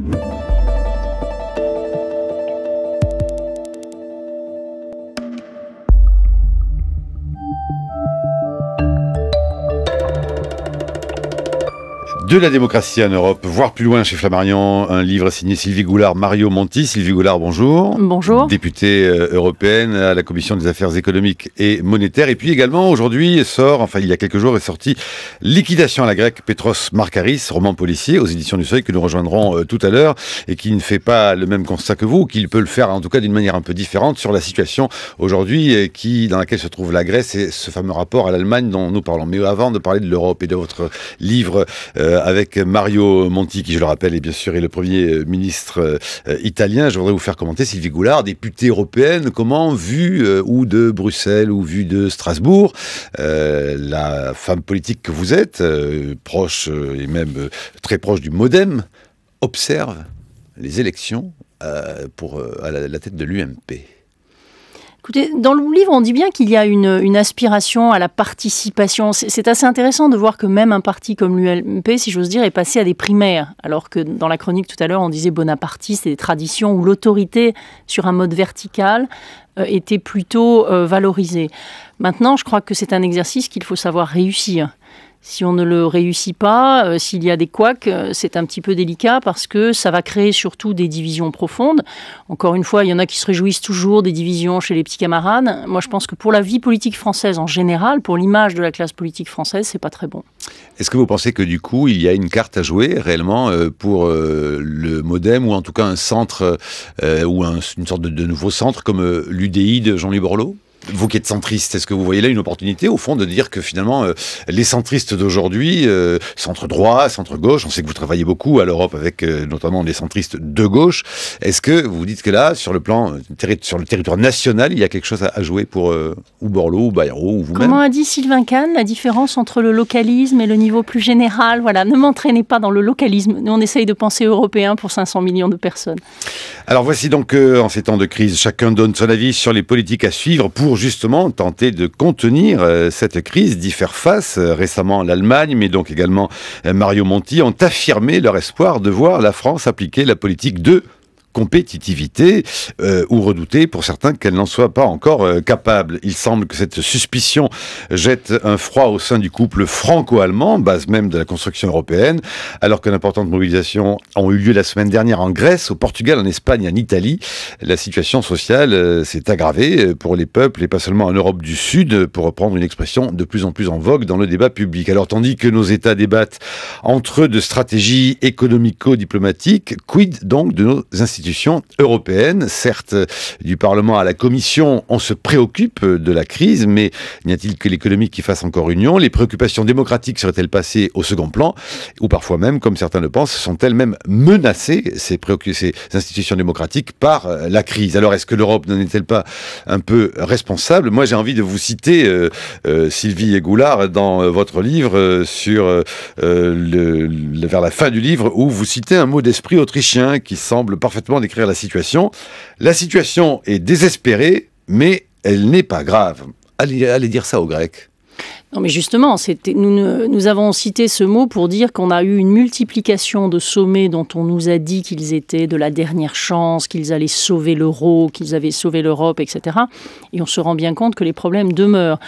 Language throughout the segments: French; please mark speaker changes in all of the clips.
Speaker 1: De la démocratie en Europe, voire plus loin chez Flammarion, un livre signé Sylvie Goulard, Mario Monti. Sylvie Goulard, bonjour.
Speaker 2: Bonjour.
Speaker 1: Députée européenne à la Commission des affaires économiques et monétaires. Et puis également, aujourd'hui, il y a quelques jours, est sorti Liquidation à la grecque, Petros Markaris, roman policier aux éditions du Seuil que nous rejoindrons tout à l'heure et qui ne fait pas le même constat que vous, ou qui peut le faire en tout cas d'une manière un peu différente sur la situation aujourd'hui dans laquelle se trouve la Grèce et ce fameux rapport à l'Allemagne dont nous parlons. Mais avant de parler de l'Europe et de votre livre avec Mario Monti, qui je le rappelle est bien sûr le Premier ministre italien, je voudrais vous faire commenter, Sylvie Goulard, députée européenne, comment vue ou de Bruxelles ou vue de Strasbourg, la femme politique que vous êtes, proche et même très proche du MoDem, observe les élections à la tête de l'UMP.
Speaker 2: Écoutez, dans le livre, on dit bien qu'il y a une aspiration à la participation. C'est assez intéressant de voir que même un parti comme l'UMP, si j'ose dire, est passé à des primaires. Alors que dans la chronique tout à l'heure, on disait bonapartiste et des traditions où l'autorité sur un mode vertical était plutôt valorisée. Maintenant, je crois que c'est un exercice qu'il faut savoir réussir. Si on ne le réussit pas, s'il y a des couacs, c'est un petit peu délicat parce que ça va créer surtout des divisions profondes. Encore une fois, il y en a qui se réjouissent toujours des divisions chez les petits camarades. Moi, je pense que pour la vie politique française en général, pour l'image de la classe politique française, c'est pas très bon.
Speaker 1: Est-ce que vous pensez que du coup, il y a une carte à jouer réellement pour le MoDem ou en tout cas un centre ou une sorte de nouveau centre comme l'UDI de Jean-Louis Borloo ? Vous qui êtes centriste, est-ce que vous voyez là une opportunité au fond de dire que finalement les centristes d'aujourd'hui, centre-droit, centre-gauche, on sait que vous travaillez beaucoup à l'Europe avec notamment les centristes de gauche, est-ce que vous dites que là, sur le territoire national, il y a quelque chose à jouer pour ou Borloo, ou Bayrou, ou vous-même ?
Speaker 2: Comment a dit Sylvain Kahn, la différence entre le localisme et le niveau plus général, voilà, ne m'entraînez pas dans le localisme, nous on essaye de penser européen pour 500 millions de personnes.
Speaker 1: Alors voici donc en ces temps de crise, chacun donne son avis sur les politiques à suivre pour justement tenter de contenir cette crise, d'y faire face. Récemment, l'Allemagne, mais donc également Mario Monti, ont affirmé leur espoir de voir la France appliquer la politique de compétitivité ou redouter pour certains qu'elle n'en soit pas encore capable. Il semble que cette suspicion jette un froid au sein du couple franco-allemand, base même de la construction européenne, alors que d'importantes mobilisations ont eu lieu la semaine dernière en Grèce, au Portugal, en Espagne, en Italie. La situation sociale s'est aggravée pour les peuples et pas seulement en Europe du Sud, pour reprendre une expression de plus en plus en vogue dans le débat public. Alors tandis que nos États débattent entre eux de stratégies économico-diplomatiques, quid donc de nos institutions européennes? Certes, du Parlement à la Commission, on se préoccupe de la crise, mais n'y a-t-il que l'économie qui fasse encore union? Les préoccupations démocratiques seraient-elles passées au second plan? Ou parfois même, comme certains le pensent, sont-elles même menacées, ces institutions démocratiques, par la crise? Alors, est-ce que l'Europe n'en est-elle pas un peu responsable? Moi, j'ai envie de vous citer, Sylvie Goulard, dans votre livre, vers la fin du livre, où vous citez un mot d'esprit autrichien qui semble parfaitement décrire la situation. La situation est désespérée, mais elle n'est pas grave. Allez dire ça aux Grecs.
Speaker 2: Non mais justement, nous avons cité ce mot pour dire qu'on a eu une multiplication de sommets dont on nous a dit qu'ils étaient de la dernière chance, qu'ils allaient sauver l'euro, qu'ils avaient sauvé l'Europe, etc. Et on se rend bien compte que les problèmes demeurent.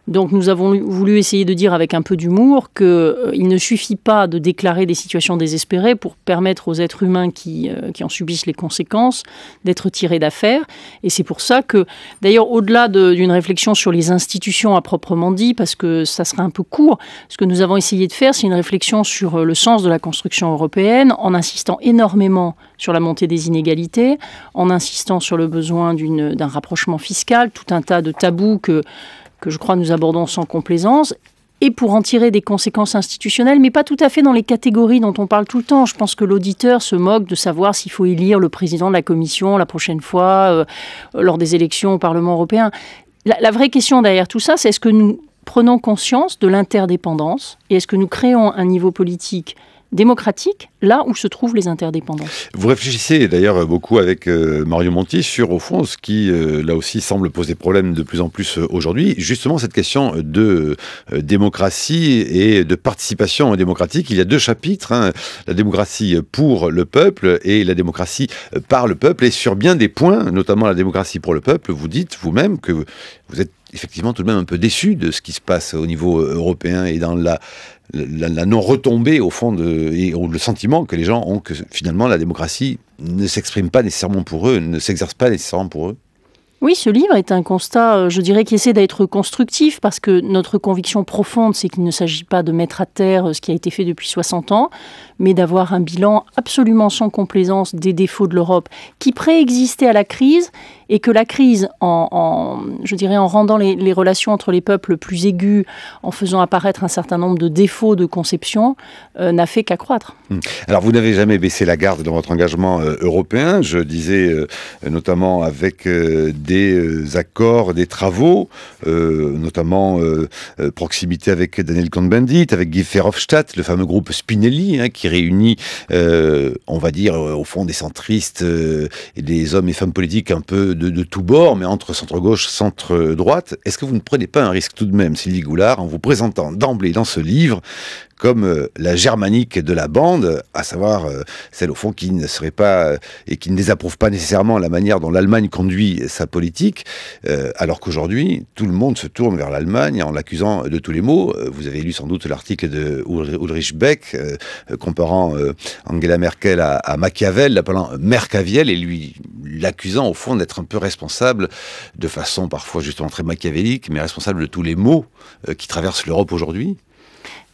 Speaker 2: Donc nous avons voulu essayer de dire avec un peu d'humour qu'il ne suffit pas de déclarer des situations désespérées pour permettre aux êtres humains qui en subissent les conséquences d'être tirés d'affaire. Et c'est pour ça que, d'ailleurs, au-delà d'une réflexion sur les institutions à proprement dit, parce que ça serait un peu court, ce que nous avons essayé de faire, c'est une réflexion sur le sens de la construction européenne, en insistant énormément sur la montée des inégalités, en insistant sur le besoin d'un rapprochement fiscal, tout un tas de tabous que je crois nous abordons sans complaisance, et pour en tirer des conséquences institutionnelles, mais pas tout à fait dans les catégories dont on parle tout le temps. Je pense que l'auditeur se moque de savoir s'il faut élire le président de la Commission la prochaine fois, lors des élections au Parlement européen. La vraie question derrière tout ça, c'est est-ce que nous prenons conscience de l'interdépendance, et est-ce que nous créons un niveau politique démocratique là où se trouvent les interdépendances.
Speaker 1: Vous réfléchissez d'ailleurs beaucoup avec Mario Monti sur, au fond, ce qui, là aussi, semble poser problème de plus en plus aujourd'hui, justement cette question de démocratie et de participation démocratique. Il y a 2 chapitres, hein, la démocratie pour le peuple et la démocratie par le peuple. Et sur bien des points, notamment la démocratie pour le peuple, vous dites vous-même que vous êtes effectivement tout de même un peu déçu de ce qui se passe au niveau européen et dans la non-retombée, au fond, et le sentiment que les gens ont que finalement la démocratie ne s'exprime pas nécessairement pour eux, ne s'exerce pas nécessairement pour eux.
Speaker 2: Oui, ce livre est un constat, je dirais, qui essaie d'être constructif, parce que notre conviction profonde, c'est qu'il ne s'agit pas de mettre à terre ce qui a été fait depuis 60 ans, mais d'avoir un bilan absolument sans complaisance des défauts de l'Europe qui préexistaient à la crise, et que la crise, je dirais, en rendant les relations entre les peuples plus aiguës, en faisant apparaître un certain nombre de défauts de conception, n'a fait qu'accroître.
Speaker 1: Alors, vous n'avez jamais baissé la garde dans votre engagement européen. Je disais, notamment avec des accords, des travaux, notamment proximité avec Daniel Cohn-Bendit, avec Guy Verhofstadt, le fameux groupe Spinelli, hein, qui réunit, on va dire, au fond, des centristes et des hommes et femmes politiques un peu de tous bords, mais entre centre-gauche, centre-droite. Est-ce que vous ne prenez pas un risque tout de même, Sylvie Goulard, en vous présentant d'emblée dans ce livre comme la germanique de la bande, à savoir celle au fond qui ne serait pas et qui ne désapprouve pas nécessairement la manière dont l'Allemagne conduit sa politique, alors qu'aujourd'hui tout le monde se tourne vers l'Allemagne en l'accusant de tous les maux. Vous avez lu sans doute l'article de Ulrich Beck comparant Angela Merkel à Machiavel, l'appelant Mercaviel et lui l'accusant au fond d'être un peu responsable, de façon parfois justement très machiavélique, mais responsable de tous les maux qui traversent l'Europe aujourd'hui.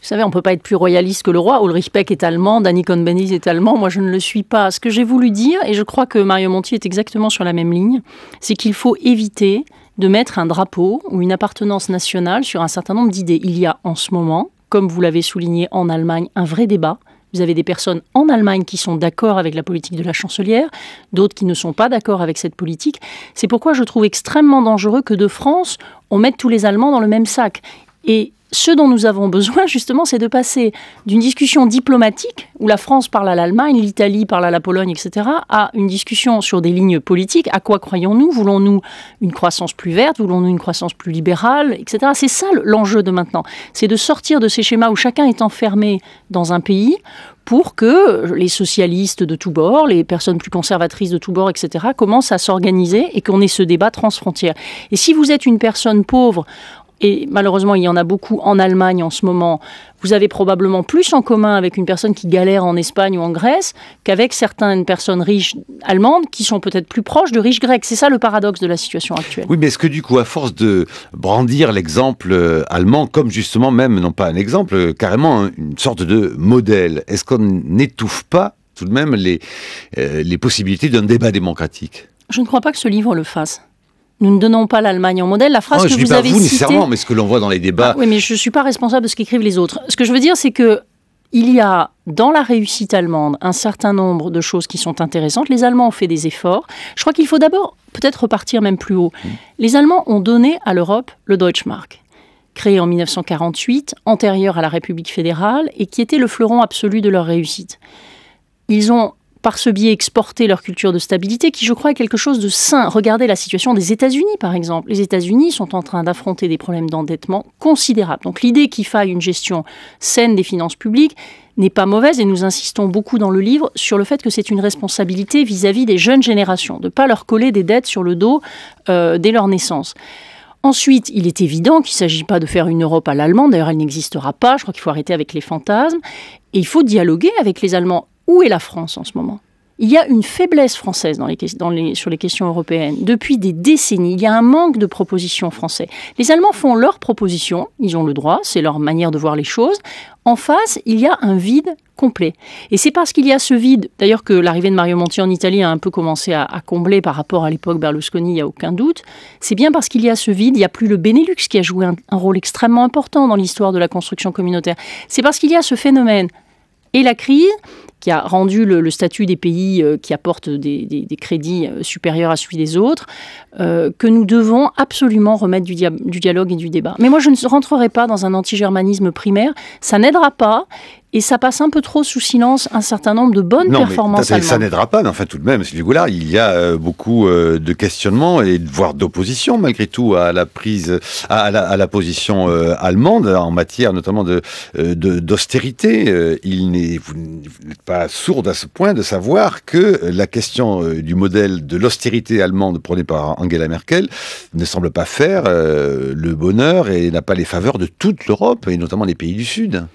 Speaker 2: Vous savez, on ne peut pas être plus royaliste que le roi. Ulrich Beck est allemand, Danny Cohn-Bendit est allemand, moi je ne le suis pas. Ce que j'ai voulu dire, et je crois que Mario Monti est exactement sur la même ligne, c'est qu'il faut éviter de mettre un drapeau ou une appartenance nationale sur un certain nombre d'idées. Il y a en ce moment, comme vous l'avez souligné en Allemagne, un vrai débat. Vous avez des personnes en Allemagne qui sont d'accord avec la politique de la chancelière, d'autres qui ne sont pas d'accord avec cette politique. C'est pourquoi je trouve extrêmement dangereux que de France, on mette tous les Allemands dans le même sac. Et ce dont nous avons besoin, justement, c'est de passer d'une discussion diplomatique, où la France parle à l'Allemagne, l'Italie parle à la Pologne, etc., à une discussion sur des lignes politiques. À quoi croyons-nous ? Voulons-nous une croissance plus verte ? Voulons-nous une croissance plus libérale, etc. C'est ça l'enjeu de maintenant. C'est de sortir de ces schémas où chacun est enfermé dans un pays pour que les socialistes de tous bords, les personnes plus conservatrices de tous bords, etc., commencent à s'organiser et qu'on ait ce débat transfrontière. Et si vous êtes une personne pauvre, et malheureusement, il y en a beaucoup en Allemagne en ce moment, vous avez probablement plus en commun avec une personne qui galère en Espagne ou en Grèce qu'avec certaines personnes riches allemandes qui sont peut-être plus proches de riches grecs. C'est ça le paradoxe de la situation actuelle.
Speaker 1: Oui, mais est-ce que du coup, à force de brandir l'exemple allemand comme justement même, non pas un exemple, carrément une sorte de modèle, est-ce qu'on n'étouffe pas tout de même les possibilités d'un débat démocratique ?
Speaker 2: Je ne crois pas que ce livre le fasse. Nous ne donnons pas l'Allemagne en modèle. La phrase que vous avez citée... Je ne dis pas vous
Speaker 1: nécessairement, mais ce que l'on voit dans les débats...
Speaker 2: oui, mais je ne suis pas responsable de ce qu'écrivent les autres. Ce que je veux dire, c'est que il y a dans la réussite allemande un certain nombre de choses qui sont intéressantes. Les Allemands ont fait des efforts. Je crois qu'il faut d'abord peut-être repartir même plus haut. Les Allemands ont donné à l'Europe le Deutschmark, créé en 1948, antérieur à la République fédérale, et qui était le fleuron absolu de leur réussite. Ils ont par ce biais exporter leur culture de stabilité, qui, je crois, est quelque chose de sain. Regardez la situation des États-Unis, par exemple. Les États-Unis sont en train d'affronter des problèmes d'endettement considérables. Donc l'idée qu'il faille une gestion saine des finances publiques n'est pas mauvaise, et nous insistons beaucoup dans le livre sur le fait que c'est une responsabilité vis-à-vis des jeunes générations, de ne pas leur coller des dettes sur le dos dès leur naissance. Ensuite, il est évident qu'il ne s'agit pas de faire une Europe à l'allemande. D'ailleurs, elle n'existera pas. Je crois qu'il faut arrêter avec les fantasmes. Et il faut dialoguer avec les Allemands. Où est la France en ce moment ? Il y a une faiblesse française sur les questions européennes. Depuis des décennies, il y a un manque de propositions françaises. Les Allemands font leurs propositions, ils ont le droit, c'est leur manière de voir les choses. En face, il y a un vide complet. Et c'est parce qu'il y a ce vide, d'ailleurs que l'arrivée de Mario Monti en Italie a un peu commencé à combler par rapport à l'époque Berlusconi, il n'y a aucun doute. C'est bien parce qu'il y a ce vide, il n'y a plus le Benelux qui a joué un rôle extrêmement important dans l'histoire de la construction communautaire. C'est parce qu'il y a ce phénomène et la crise, qui a rendu le statut des pays qui apportent des crédits supérieurs à celui des autres, que nous devons absolument remettre du dialogue et du débat. Mais moi, je ne rentrerai pas dans un anti-germanisme primaire. Ça n'aidera pas. Et ça passe un peu trop sous silence un certain nombre de bonnes performances allemandes.
Speaker 1: Ça n'aidera pas, mais enfin tout de même, Sylvie Goulard, il y a beaucoup de questionnements et voire d'opposition malgré tout à la à la position allemande en matière notamment d'austérité. Vous n'êtes pas sourde à ce point de savoir que la question du modèle de l'austérité allemande prônée par Angela Merkel ne semble pas faire le bonheur et n'a pas les faveurs de toute l'Europe et notamment les pays du Sud.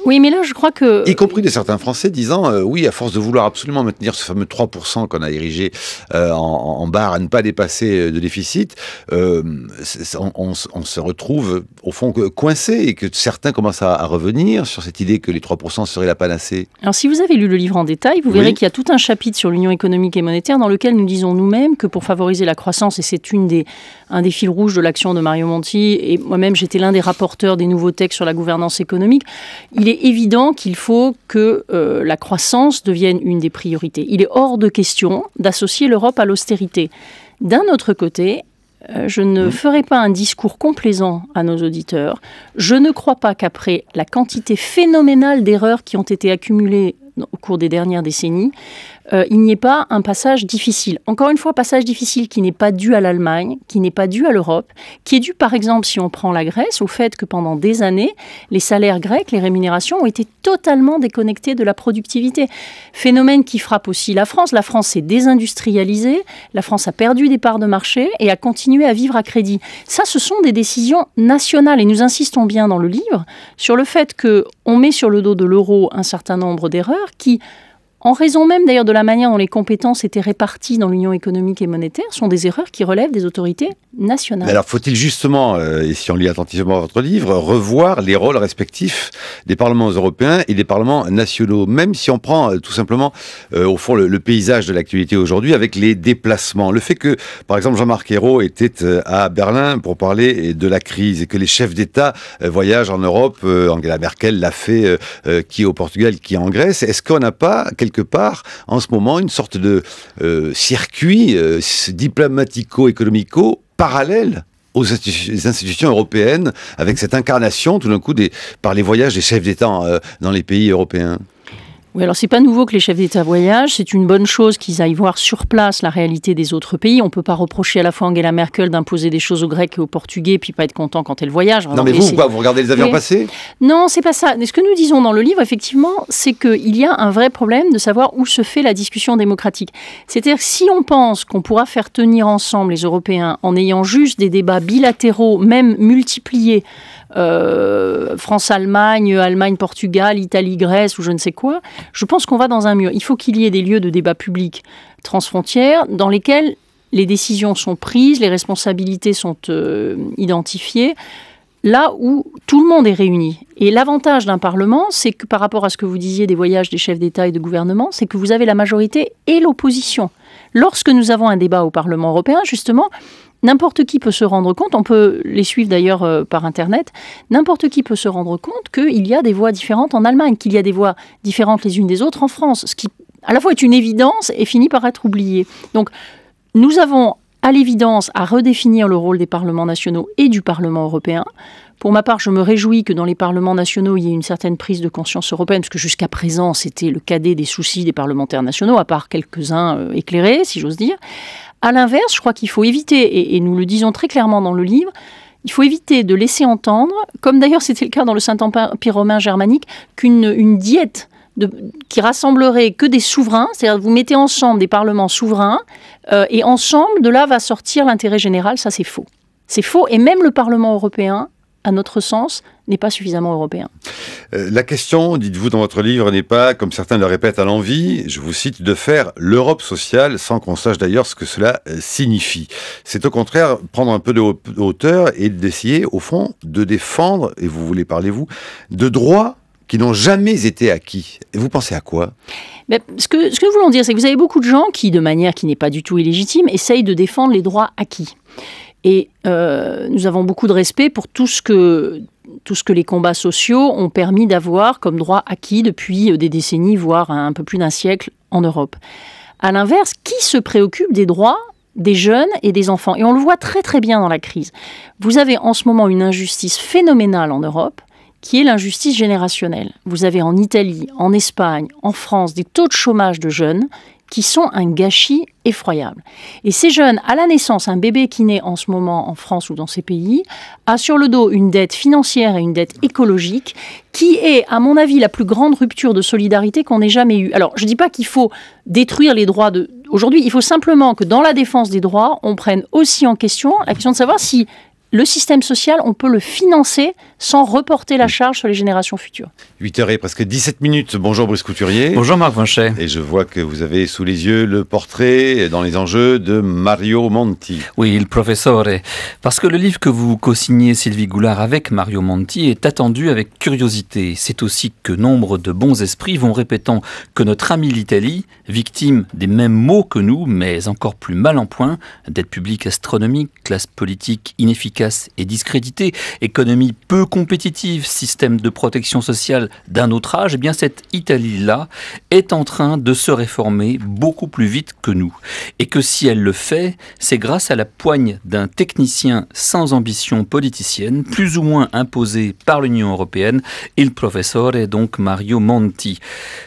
Speaker 2: Oui, mais là, je crois que...
Speaker 1: Y compris de certains Français disant, oui, à force de vouloir absolument maintenir ce fameux 3% qu'on a érigé en barre à ne pas dépasser de déficit, on se retrouve, au fond, coincé et que certains commencent à revenir sur cette idée que les 3% seraient la panacée.
Speaker 2: Alors, si vous avez lu le livre en détail, vous verrez qu'il y a tout un chapitre sur l'union économique et monétaire dans lequel nous disons nous-mêmes que pour favoriser la croissance, et c'est un des fils rouges de l'action de Mario Monti, et moi-même, j'étais l'un des rapporteurs des nouveaux textes sur la gouvernance économique, il est évident qu'il faut que la croissance devienne une des priorités. Il est hors de question d'associer l'Europe à l'austérité. D'un autre côté, je ne ferai pas un discours complaisant à nos auditeurs. Je ne crois pas qu'après la quantité phénoménale d'erreurs qui ont été accumulées au cours des dernières décennies, il n'y ait pas un passage difficile. Encore une fois, passage difficile qui n'est pas dû à l'Allemagne, qui n'est pas dû à l'Europe, qui est dû, par exemple, si on prend la Grèce, au fait que pendant des années, les salaires grecs, les rémunérations ont été totalement déconnectés de la productivité. Phénomène qui frappe aussi la France. La France s'est désindustrialisée, la France a perdu des parts de marché et a continué à vivre à crédit. Ça, ce sont des décisions nationales et nous insistons bien dans le livre sur le fait qu'on met sur le dos de l'euro un certain nombre d'erreurs qui, en raison même d'ailleurs de la manière dont les compétences étaient réparties dans l'Union économique et monétaire, sont des erreurs qui relèvent des autorités nationales. Mais
Speaker 1: alors faut-il justement, et si on lit attentivement votre livre, revoir les rôles respectifs des parlements européens et des parlements nationaux, même si on prend tout simplement, au fond, le paysage de l'actualité aujourd'hui avec les déplacements. Le fait que, par exemple, Jean-Marc Ayrault était à Berlin pour parler de la crise et que les chefs d'État voyagent en Europe, Angela Merkel l'a fait, qui au Portugal, qui en Grèce, est-ce qu'on n'a pas quelque part, en ce moment, une sorte de circuit diplomatico-économico parallèle aux institutions européennes, avec cette incarnation, tout d'un coup, par les voyages des chefs d'État dans les pays européens?
Speaker 2: Oui, alors c'est pas nouveau que les chefs d'État voyagent, c'est une bonne chose qu'ils aillent voir sur place la réalité des autres pays. On peut pas reprocher à la fois Angela Merkel d'imposer des choses aux Grecs et aux Portugais, puis pas être content quand elle voyage.
Speaker 1: Non mais vous regardez les avions passer?
Speaker 2: Non, c'est pas ça. Mais ce que nous disons dans le livre, effectivement, c'est qu'il y a un vrai problème de savoir où se fait la discussion démocratique. C'est-à-dire que si on pense qu'on pourra faire tenir ensemble les Européens en ayant juste des débats bilatéraux, même multipliés, France-Allemagne, Allemagne-Portugal, Italie-Grèce ou je ne sais quoi, je pense qu'on va dans un mur. Il faut qu'il y ait des lieux de débat public transfrontières dans lesquels les décisions sont prises, les responsabilités sont identifiées, là où tout le monde est réuni. Et l'avantage d'un Parlement, c'est que par rapport à ce que vous disiez des voyages des chefs d'État et de gouvernement, c'est que vous avez la majorité et l'opposition. Lorsque nous avons un débat au Parlement européen, justement, n'importe qui peut se rendre compte, on peut les suivre d'ailleurs par Internet, n'importe qui peut se rendre compte qu'il y a des voix différentes en Allemagne, qu'il y a des voix différentes les unes des autres en France, ce qui à la fois est une évidence et finit par être oublié. Donc nous avons à l'évidence à redéfinir le rôle des parlements nationaux et du Parlement européen. Pour ma part, je me réjouis que dans les parlements nationaux, il y ait une certaine prise de conscience européenne, parce que jusqu'à présent, c'était le cadet des soucis des parlementaires nationaux, à part quelques-uns éclairés, si j'ose dire. À l'inverse, je crois qu'il faut éviter, et nous le disons très clairement dans le livre, il faut éviter de laisser entendre, comme d'ailleurs c'était le cas dans le Saint-Empire romain germanique, qu'une diète qui rassemblerait que des souverains, c'est-à-dire vous mettez ensemble des parlements souverains, et ensemble, de là va sortir l'intérêt général, ça c'est faux. C'est faux, et même le Parlement européen, à notre sens, n'est pas suffisamment européen.
Speaker 1: La question, dites-vous dans votre livre, n'est pas, comme certains le répètent à l'envi, je vous cite, de faire l'Europe sociale sans qu'on sache d'ailleurs ce que cela signifie. C'est au contraire prendre un peu de hauteur et d'essayer, au fond, de défendre, et vous voulez parler, vous, de droits qui n'ont jamais été acquis. Et vous pensez à quoi ?
Speaker 2: Ce que nous voulons dire, c'est que vous avez beaucoup de gens qui, de manière qui n'est pas du tout illégitime, essayent de défendre les droits acquis. Et nous avons beaucoup de respect pour tout ce que tout ce que les combats sociaux ont permis d'avoir comme droit acquis depuis des décennies, voire un peu plus d'un siècle en Europe. À l'inverse, qui se préoccupe des droits des jeunes et des enfants? Et on le voit très très bien dans la crise. Vous avez en ce moment une injustice phénoménale en Europe, qui est l'injustice générationnelle. Vous avez en Italie, en Espagne, en France, des taux de chômage de jeunes qui sont un gâchis effroyable. Et ces jeunes, à la naissance, un bébé qui naît en ce moment en France ou dans ces pays, a sur le dos une dette financière et une dette écologique qui est, à mon avis, la plus grande rupture de solidarité qu'on ait jamais eue. Alors, je ne dis pas qu'il faut détruire les droits aujourd'hui, il faut simplement que dans la défense des droits, on prenne aussi en question la question de savoir si le système social, on peut le financer sans reporter la charge sur les générations futures.
Speaker 1: 8h et presque 17 minutes. Bonjour Brice Couturier.
Speaker 3: Bonjour Marc Vinchet.
Speaker 1: Et je vois que vous avez sous les yeux le portrait dans les enjeux de Mario Monti.
Speaker 3: Oui, il professore. Parce que le livre que vous co-signez, Sylvie Goulard, avec Mario Monti est attendu avec curiosité. C'est aussi que nombre de bons esprits vont répétant que notre ami l'Italie, victime des mêmes maux que nous, mais encore plus mal en point, dette publique astronomique, classe politique inefficace et discréditée, économie peu compétitive, système de protection sociale d'un autre âge, eh bien cette Italie-là est en train de se réformer beaucoup plus vite que nous. Et que si elle le fait, c'est grâce à la poigne d'un technicien sans ambition politicienne, plus ou moins imposé par l'Union européenne, il professore, donc Mario Monti.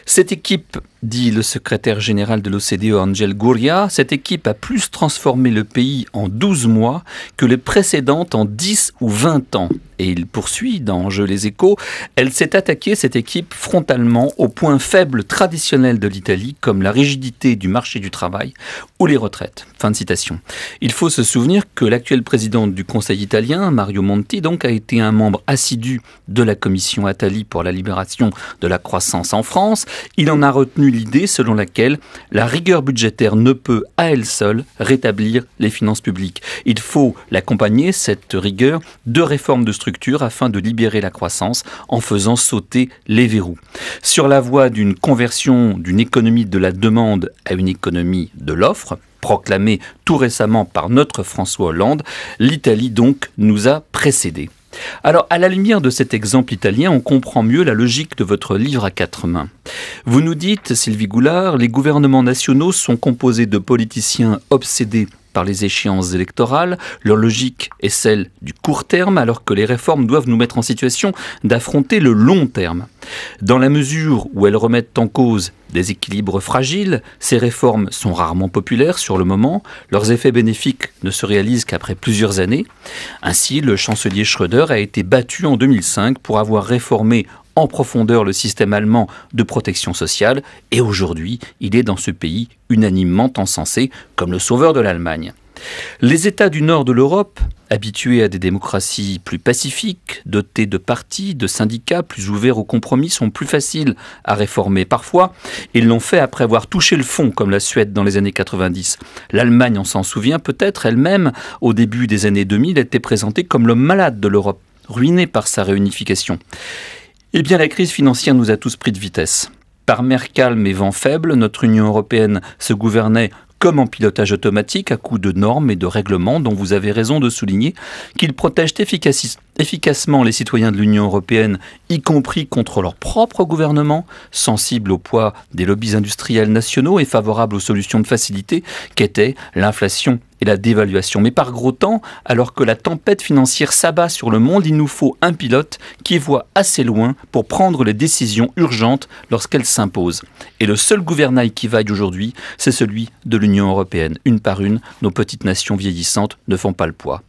Speaker 3: Cette équipe, dit le secrétaire général de l'OCDE Angel Gurria, cette équipe a plus transformé le pays en 12 mois que les précédentes en 10 ou 20 ans. Et il poursuit dans Je les échos, elle s'est attaquée, cette équipe, frontalement aux points faibles traditionnels de l'Italie, comme la rigidité du marché du travail ou les retraites. Fin de citation. Il faut se souvenir que l'actuel président du Conseil italien, Mario Monti, donc, a été un membre assidu de la commission Attali pour la libération de la croissance en France. Il en a retenu l'idée selon laquelle la rigueur budgétaire ne peut, à elle seule, rétablir les finances publiques. Il faut l'accompagner, cette rigueur, de réformes de structure afin de libérer la croissance en faisant sauter les verrous. Sur la voie d'une conversion d'une économie de la demande à une économie de l'offre, proclamée tout récemment par notre François Hollande, l'Italie donc nous a précédés. Alors, à la lumière de cet exemple italien, on comprend mieux la logique de votre livre à 4 mains. Vous nous dites, Sylvie Goulard, les gouvernements nationaux sont composés de politiciens obsédés par les échéances électorales. Leur logique est celle du court terme, alors que les réformes doivent nous mettre en situation d'affronter le long terme. Dans la mesure où elles remettent en cause des équilibres fragiles, ces réformes sont rarement populaires sur le moment, leurs effets bénéfiques ne se réalisent qu'après plusieurs années. Ainsi, le chancelier Schröder a été battu en 2005 pour avoir réformé en profondeur le système allemand de protection sociale, et aujourd'hui, il est dans ce pays unanimement encensé comme le sauveur de l'Allemagne. Les États du nord de l'Europe, habitués à des démocraties plus pacifiques, dotés de partis, de syndicats plus ouverts aux compromis, sont plus faciles à réformer. Parfois, ils l'ont fait après avoir touché le fond, comme la Suède dans les années 90. L'Allemagne, on s'en souvient peut-être, elle-même, au début des années 2000, était présentée comme l'homme malade de l'Europe, ruinée par sa réunification. Eh bien, la crise financière nous a tous pris de vitesse. Par mer calme et vent faible, notre Union européenne se gouvernait comme en pilotage automatique à coups de normes et de règlements dont vous avez raison de souligner qu'ils protègent efficacement les citoyens de l'Union européenne, y compris contre leur propre gouvernement, sensibles au poids des lobbies industriels nationaux et favorables aux solutions de facilité qu'étaient l'inflation et la dévaluation. Mais par gros temps, alors que la tempête financière s'abat sur le monde, il nous faut un pilote qui voit assez loin pour prendre les décisions urgentes lorsqu'elles s'imposent. Et le seul gouvernail qui vaille aujourd'hui, c'est celui de l'Union européenne. Une par une, nos petites nations vieillissantes ne font pas le poids.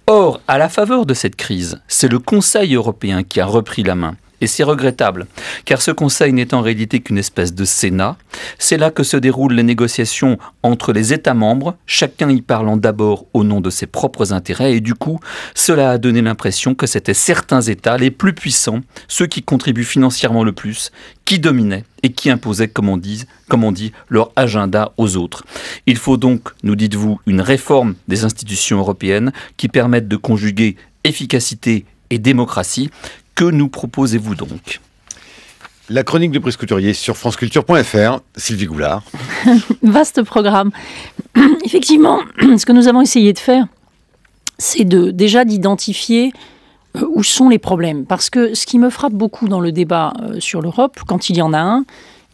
Speaker 3: Or, à la faveur de cette crise, c'est le Conseil européen qui a repris la main. Et c'est regrettable, car ce Conseil n'est en réalité qu'une espèce de Sénat. C'est là que se déroulent les négociations entre les États membres, chacun y parlant d'abord au nom de ses propres intérêts. Et du coup, cela a donné l'impression que c'était certains États, les plus puissants, ceux qui contribuent financièrement le plus, qui dominaient et qui imposaient, comme on dit, leur agenda aux autres. Il faut donc, nous dites-vous, une réforme des institutions européennes qui permette de conjuguer efficacité et démocratie. Que nous proposez-vous donc ?
Speaker 1: La chronique de Brice Couturier sur franceculture.fr, Sylvie Goulard.
Speaker 2: Vaste programme. Effectivement, ce que nous avons essayé de faire, c'est déjà d'identifier où sont les problèmes. Parce que ce qui me frappe beaucoup dans le débat sur l'Europe, quand il y en a un,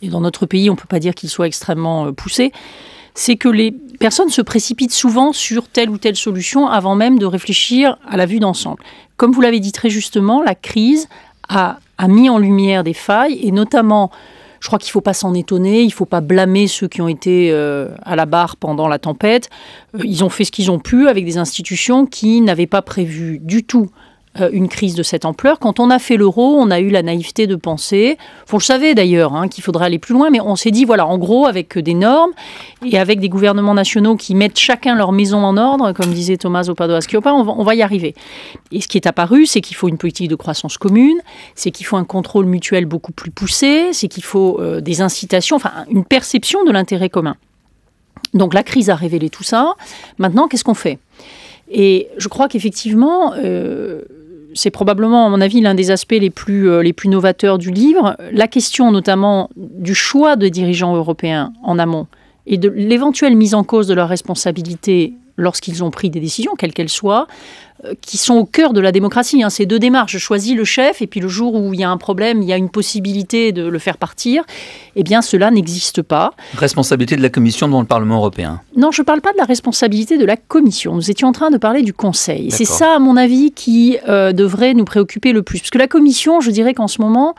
Speaker 2: et dans notre pays, on ne peut pas dire qu'il soit extrêmement poussé, c'est que les personnes se précipitent souvent sur telle ou telle solution avant même de réfléchir à la vue d'ensemble. Comme vous l'avez dit très justement, la crise a mis en lumière des failles, et notamment, je crois qu'il ne faut pas s'en étonner, il ne faut pas blâmer ceux qui ont été à la barre pendant la tempête. Ils ont fait ce qu'ils ont pu avec des institutions qui n'avaient pas prévu du tout une crise de cette ampleur. Quand on a fait l'euro, on a eu la naïveté de penser, on le savait d'ailleurs, qu'il faudrait aller plus loin, mais on s'est dit, voilà, en gros, avec des normes et avec des gouvernements nationaux qui mettent chacun leur maison en ordre, comme disait Tommaso Padoa-Schioppa, on va y arriver. Et ce qui est apparu, c'est qu'il faut une politique de croissance commune, c'est qu'il faut un contrôle mutuel beaucoup plus poussé, c'est qu'il faut des incitations, enfin une perception de l'intérêt commun. Donc la crise a révélé tout ça. Maintenant, qu'est-ce qu'on fait ? Et je crois qu'effectivement, c'est probablement, à mon avis, l'un des aspects les plus novateurs du livre. La question notamment du choix de dirigeants européens en amont et de l'éventuelle mise en cause de leurs responsabilités lorsqu'ils ont pris des décisions, quelles qu'elles soient, qui sont au cœur de la démocratie. Ces deux démarches, je choisis le chef et puis le jour où il y a un problème, il y a une possibilité de le faire partir, eh bien cela n'existe pas.
Speaker 3: Responsabilité de la Commission devant le Parlement européen.
Speaker 2: Non, je ne parle pas de la responsabilité de la Commission. Nous étions en train de parler du Conseil. C'est ça, à mon avis, qui devrait nous préoccuper le plus. Parce que la Commission, je dirais qu'en ce moment,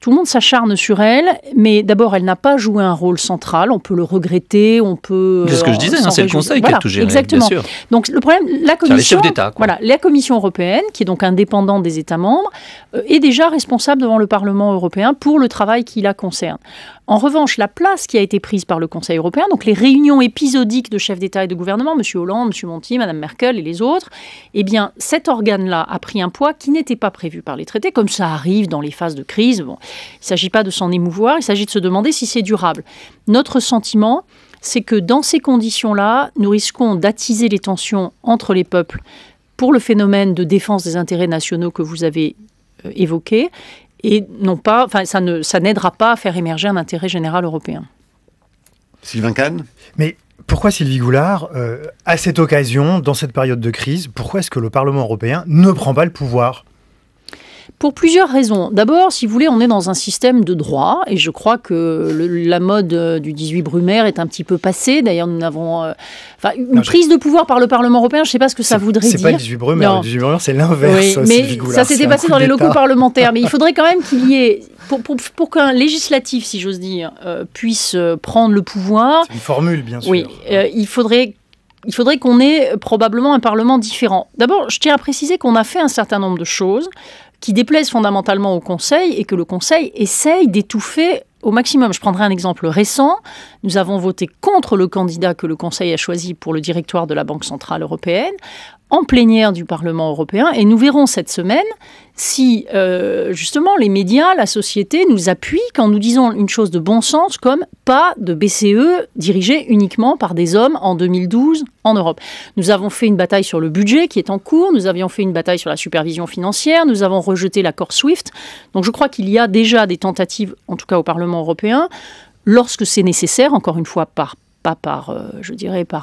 Speaker 2: tout le monde s'acharne sur elle, mais d'abord, elle n'a pas joué un rôle central. On peut le regretter, on peut...
Speaker 3: C'est ce que je disais, c'est le Conseil qui a tout géré,
Speaker 2: exactement.
Speaker 3: Bien sûr.
Speaker 2: Donc le problème, la Commission...
Speaker 3: les chefs d'État, quoi.
Speaker 2: Voilà, la Commission européenne, qui est donc indépendante des États membres, est déjà responsable devant le Parlement européen pour le travail qui la concerne. En revanche, la place qui a été prise par le Conseil européen, donc les réunions épisodiques de chefs d'État et de gouvernement, M. Hollande, M. Monti, Mme Merkel et les autres, eh bien, cet organe-là a pris un poids qui n'était pas prévu par les traités, comme ça arrive dans les phases de crise. Bon, il ne s'agit pas de s'en émouvoir, il s'agit de se demander si c'est durable. Notre sentiment, c'est que dans ces conditions-là, nous risquons d'attiser les tensions entre les peuples pour le phénomène de défense des intérêts nationaux que vous avez évoqué, et non pas, ça n'aidera pas à faire émerger un intérêt général européen.
Speaker 1: Sylvain Kahn ?
Speaker 4: Mais pourquoi Sylvie Goulard, à cette occasion, dans cette période de crise, pourquoi est-ce que le Parlement européen ne prend pas le pouvoir ?
Speaker 2: Pour plusieurs raisons. D'abord, si vous voulez, on est dans un système de droit, et je crois que la mode du 18 Brumaire est un petit peu passée. D'ailleurs, nous avons une prise de pouvoir par le Parlement européen, je ne sais pas ce que ça voudrait dire.
Speaker 4: C'est pas le 18 Brumaire, le 18 Brumaire, c'est l'inverse,
Speaker 2: oui,
Speaker 4: Sylvie Goulard.
Speaker 2: Ça s'était passé dans les locaux parlementaires, mais il faudrait quand même qu'il y ait, pour qu'un législatif, si j'ose dire, puisse prendre le pouvoir...
Speaker 4: C'est une formule, bien sûr.
Speaker 2: Oui, il faudrait qu'on ait probablement un Parlement différent. D'abord, je tiens à préciser qu'on a fait un certain nombre de choses qui déplaisent fondamentalement au Conseil et que le Conseil essaye d'étouffer au maximum. Je prendrai un exemple récent. Nous avons voté contre le candidat que le Conseil a choisi pour le directoire de la Banque centrale européenne en plénière du Parlement européen, et nous verrons cette semaine si justement les médias, la société nous appuient quand nous disons une chose de bon sens comme pas de BCE dirigée uniquement par des hommes en 2012 en Europe. Nous avons fait une bataille sur le budget qui est en cours, nous avions fait une bataille sur la supervision financière, nous avons rejeté l'accord SWIFT. Donc je crois qu'il y a déjà des tentatives, en tout cas au Parlement européen, lorsque c'est nécessaire, encore une fois pas par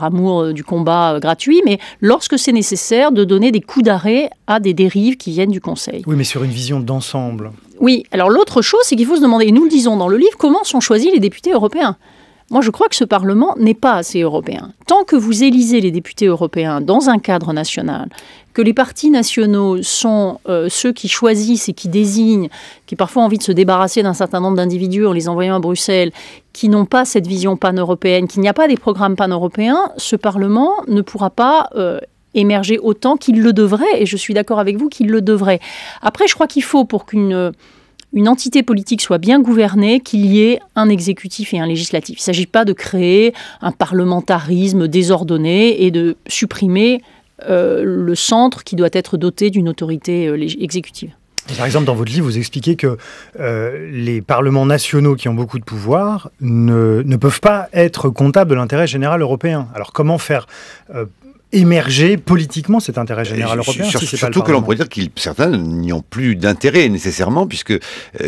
Speaker 2: amour du combat gratuit, mais lorsque c'est nécessaire de donner des coups d'arrêt à des dérives qui viennent du Conseil.
Speaker 4: Oui, mais sur une vision d'ensemble.
Speaker 2: Oui, alors l'autre chose, c'est qu'il faut se demander, et nous le disons dans le livre, comment sont choisis les députés européens ? Moi, je crois que ce Parlement n'est pas assez européen. Tant que vous élisez les députés européens dans un cadre national, que les partis nationaux sont ceux qui choisissent et qui désignent, qui parfois ont envie de se débarrasser d'un certain nombre d'individus en les envoyant à Bruxelles, qui n'ont pas cette vision pan-européenne, qu'il n'y a pas des programmes pan-européens, ce Parlement ne pourra pas émerger autant qu'il le devrait, et je suis d'accord avec vous qu'il le devrait. Après, je crois qu'il faut, pour qu'une entité politique soit bien gouvernée, qu'il y ait un exécutif et un législatif. Il ne s'agit pas de créer un parlementarisme désordonné et de supprimer le centre qui doit être doté d'une autorité exécutive.
Speaker 4: Par exemple, dans votre livre, vous expliquez que les parlements nationaux qui ont beaucoup de pouvoir ne peuvent pas être comptables de l'intérêt général européen. Alors comment faire émerger politiquement cet intérêt général européen.
Speaker 1: Surtout que l'on pourrait dire que certains n'y ont plus d'intérêt nécessairement, puisque,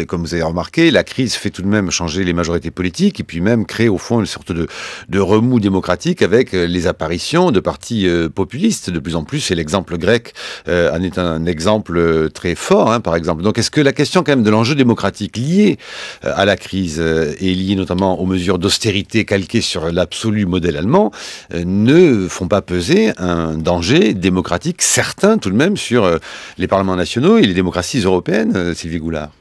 Speaker 1: comme vous avez remarqué, la crise fait tout de même changer les majorités politiques et puis même créer au fond une sorte de remous démocratique avec les apparitions de partis populistes de plus en plus. Et l'exemple grec en est un exemple très fort, par exemple. Donc est-ce que la question quand même de l'enjeu démocratique lié à la crise et lié notamment aux mesures d'austérité calquées sur l'absolu modèle allemand ne font pas peser un danger démocratique certain tout de même sur les parlements nationaux et les démocraties européennes, Sylvie Goulard?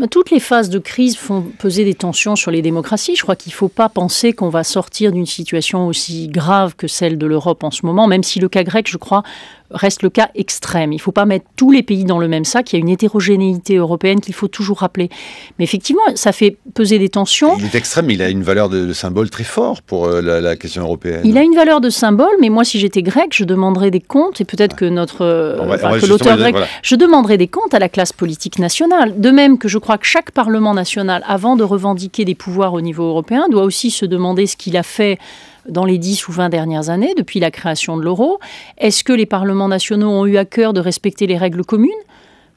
Speaker 2: Toutes les phases de crise font peser des tensions sur les démocraties. Je crois qu'il ne faut pas penser qu'on va sortir d'une situation aussi grave que celle de l'Europe en ce moment, même si le cas grec, je crois, reste le cas extrême. Il ne faut pas mettre tous les pays dans le même sac. Il y a une hétérogénéité européenne qu'il faut toujours rappeler. Mais effectivement, ça fait peser des tensions.
Speaker 1: Il est extrême, mais il a une valeur de symbole très fort pour la question européenne.
Speaker 2: Il a une valeur de symbole, mais moi, si j'étais grec, je demanderais des comptes, et peut-être que l'auteur grec, voilà. Je demanderais des comptes à la classe politique nationale. De même que je crois que chaque Parlement national, avant de revendiquer des pouvoirs au niveau européen, doit aussi se demander ce qu'il a fait dans les 10 ou 20 dernières années, depuis la création de l'euro. Est-ce que les parlements nationaux ont eu à cœur de respecter les règles communes ?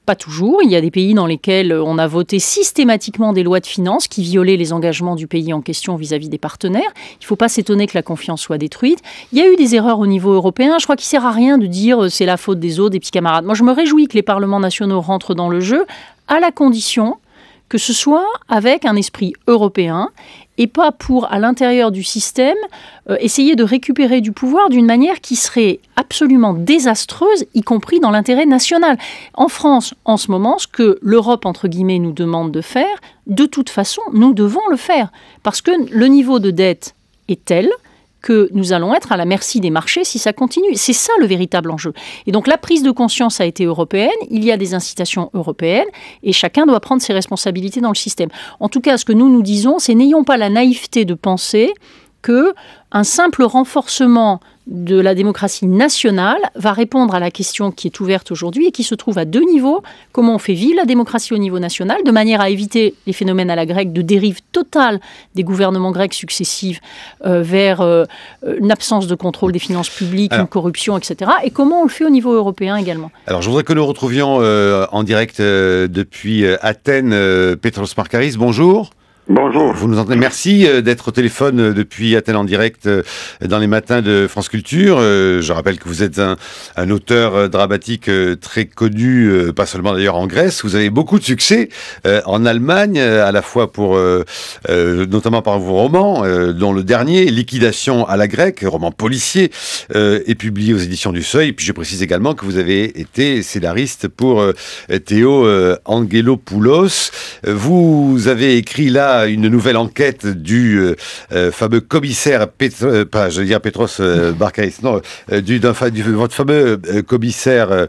Speaker 2: Pas toujours. Il y a des pays dans lesquels on a voté systématiquement des lois de finances qui violaient les engagements du pays en question vis-à-vis des partenaires. Il ne faut pas s'étonner que la confiance soit détruite. Il y a eu des erreurs au niveau européen. Je crois qu'il ne sert à rien de dire c'est la faute des autres, des petits camarades. Moi, je me réjouis que les parlements nationaux rentrent dans le jeu à la condition que ce soit avec un esprit européen et pas pour, à l'intérieur du système, essayer de récupérer du pouvoir d'une manière qui serait absolument désastreuse, y compris dans l'intérêt national. En France, en ce moment, ce que l'Europe, entre guillemets, nous demande de faire, de toute façon, nous devons le faire. Parce que le niveau de dette est tel que nous allons être à la merci des marchés si ça continue. C'est ça le véritable enjeu. Et donc la prise de conscience a été européenne, il y a des incitations européennes et chacun doit prendre ses responsabilités dans le système. En tout cas, ce que nous disons, c'est n'ayons pas la naïveté de penser qu'un simple renforcement de la démocratie nationale va répondre à la question qui est ouverte aujourd'hui et qui se trouve à deux niveaux. Comment on fait vivre la démocratie au niveau national, de manière à éviter les phénomènes à la grecque de dérive totale des gouvernements grecs successifs vers une absence de contrôle des finances publiques, une corruption, etc. Et comment on le fait au niveau européen également.
Speaker 1: Alors, je voudrais que nous retrouvions en direct depuis Athènes Petros Markaris. Bonjour.
Speaker 5: Bonjour.
Speaker 1: Vous nous entendez. Merci d'être au téléphone depuis Athènes en direct dans les matins de France Culture. Je rappelle que vous êtes un auteur dramatique très connu, pas seulement d'ailleurs en Grèce. Vous avez beaucoup de succès en Allemagne, à la fois pour notamment par vos romans, dont le dernier, Liquidation à la grecque, roman policier, est publié aux éditions du Seuil. Et puis je précise également que vous avez été scénariste pour Théo Angelopoulos. Vous avez écrit là une nouvelle enquête du fameux commissaire Petros Markaris, votre fameux commissaire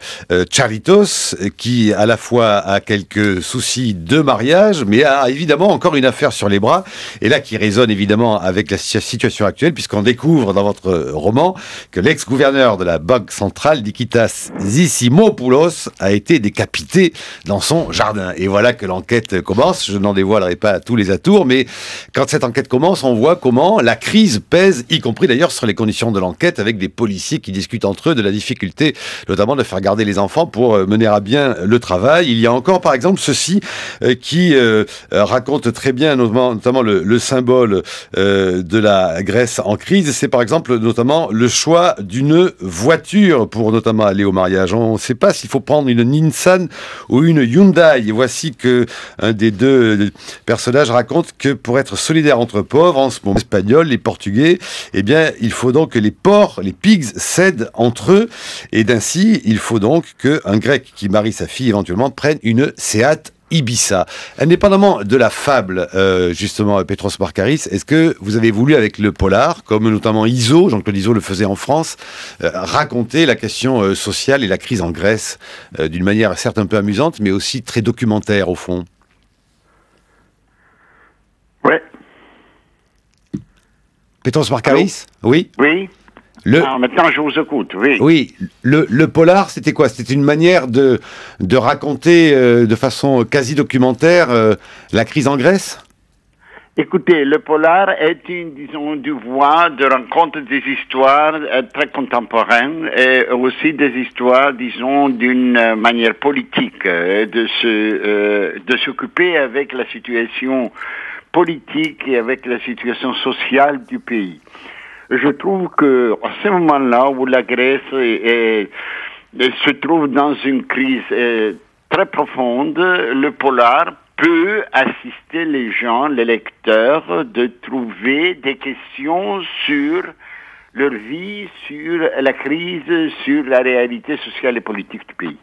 Speaker 1: Charitos, qui à la fois a quelques soucis de mariage, mais a évidemment encore une affaire sur les bras, et là qui résonne évidemment avec la situation actuelle, puisqu'on découvre dans votre roman que l'ex-gouverneur de la Banque centrale, Nikitas Zissimopoulos, a été décapité dans son jardin. Et voilà que l'enquête commence. Je n'en dévoilerai pas tous les tour, mais quand cette enquête commence, on voit comment la crise pèse, y compris d'ailleurs sur les conditions de l'enquête, avec des policiers qui discutent entre eux de la difficulté, notamment de faire garder les enfants pour mener à bien le travail. Il y a encore, par exemple, ceci qui raconte très bien, notamment le symbole de la Grèce en crise. C'est par exemple, notamment, le choix d'une voiture pour notamment aller au mariage. On ne sait pas s'il faut prendre une Nissan ou une Hyundai. Et voici que un des deux personnages raconte que pour être solidaire entre pauvres, en ce moment espagnol, les Portugais, eh bien, il faut donc que les porcs, les pigs, cèdent entre eux. Et d'ainsi, il faut donc qu'un Grec qui marie sa fille éventuellement prenne une Seat Ibiza. Indépendamment de la fable, justement, Petros Markaris, est-ce que vous avez voulu, avec le polar, comme notamment Iso, Jean-Claude Iso le faisait en France, raconter la question sociale et la crise en Grèce d'une manière certes un peu amusante, mais aussi très documentaire au fond?
Speaker 5: Ouais.
Speaker 1: Petros Markaris? Oui.
Speaker 5: Oui. Maintenant, je vous écoute, oui.
Speaker 1: Oui, le polar, c'était quoi? C'était une manière de raconter de façon quasi documentaire la crise en Grèce?
Speaker 5: Écoutez, le polar est une voie de rencontre des histoires très contemporaines et aussi des histoires, d'une manière politique, de s'occuper avec la situation politique et avec la situation sociale du pays. Je trouve que à ce moment-là où la Grèce se trouve dans une crise très profonde, le polar peut assister les gens, les lecteurs, de trouver des questions sur leur vie, sur la crise, sur la réalité sociale et politique du pays.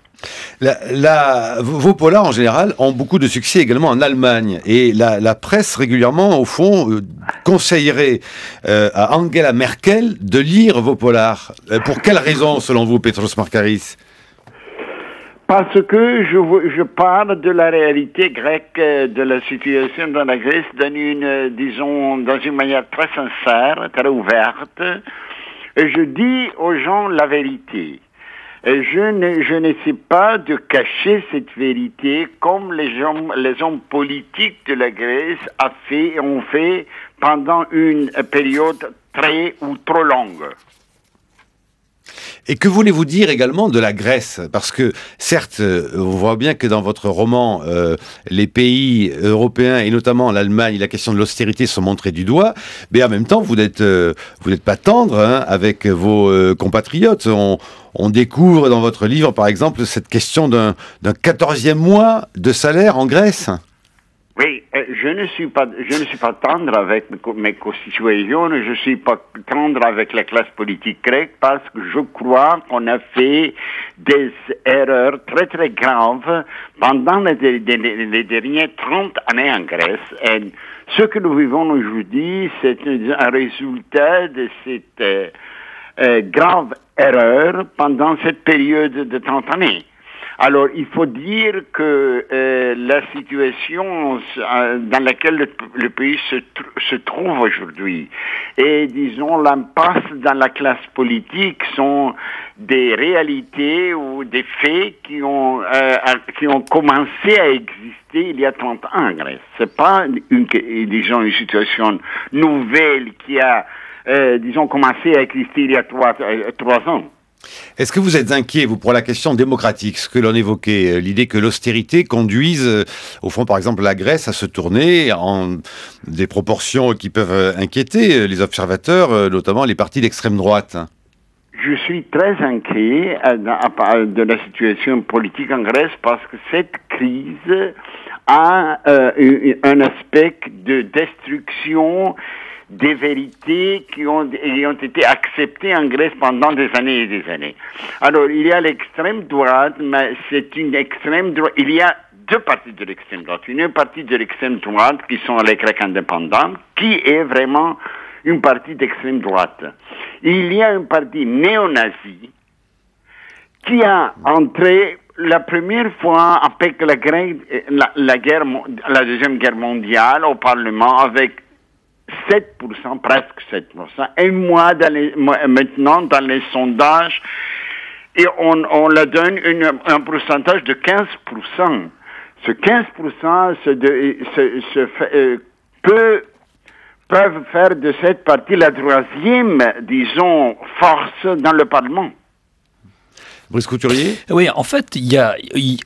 Speaker 1: Vos polars, en général, ont beaucoup de succès également en Allemagne. Et la presse, régulièrement, au fond, conseillerait à Angela Merkel de lire vos polars. Pour quelle raison, selon vous, Petros Markaris ?
Speaker 5: Parce que je parle de la réalité grecque, de la situation dans la Grèce, dans une manière très sincère, très ouverte. Et je dis aux gens la vérité. Et je n'essaie pas de cacher cette vérité comme les hommes politiques de la Grèce ont fait pendant une période très ou trop longue.
Speaker 1: Et que voulez-vous dire également de la Grèce ? Parce que, certes, on voit bien que dans votre roman, les pays européens, et notamment l'Allemagne, la question de l'austérité sont montrés du doigt, mais en même temps, vous n'êtes pas tendre avec vos compatriotes. On découvre dans votre livre, par exemple, cette question d'un 14e mois de salaire en Grèce.
Speaker 5: Oui, je ne suis pas tendre avec mes concitoyens, je ne suis pas tendre avec la classe politique grecque parce que je crois qu'on a fait des erreurs très très graves pendant les dernières 30 années en Grèce. Et ce que nous vivons aujourd'hui, c'est un résultat de cette grave erreur pendant cette période de 30 années. Alors, il faut dire que la situation dans laquelle le pays se trouve aujourd'hui et, l'impasse dans la classe politique sont des réalités ou des faits qui ont commencé à exister il y a 30 ans en Grèce. C'est pas une situation nouvelle qui a, commencé à exister il y a 3 ans.
Speaker 1: Est-ce que vous êtes inquiet, vous, pour la question démocratique, ce que l'on évoquait, l'idée que l'austérité conduise, au fond, par exemple, la Grèce à se tourner en des proportions qui peuvent inquiéter les observateurs, notamment les partis d'extrême droite ?
Speaker 5: Je suis très inquiet de la situation politique en Grèce parce que cette crise a un aspect de destruction des vérités qui ont été acceptées en Grèce pendant des années et des années. Alors, il y a l'extrême droite, mais c'est une extrême droite. Il y a deux parties de l'extrême droite. Une partie de l'extrême droite qui sont les Grecs indépendants, qui est vraiment une partie d'extrême droite. Il y a une partie néo-nazie qui a entré la première fois après la Deuxième Guerre mondiale au Parlement avec 7%, presque 7%. Et moi, maintenant, dans les sondages, et on la donne un pourcentage de 15%. Ce 15% peuvent faire de cette partie la troisième, force dans le Parlement.
Speaker 1: Brice Couturier ?
Speaker 3: Oui, en fait,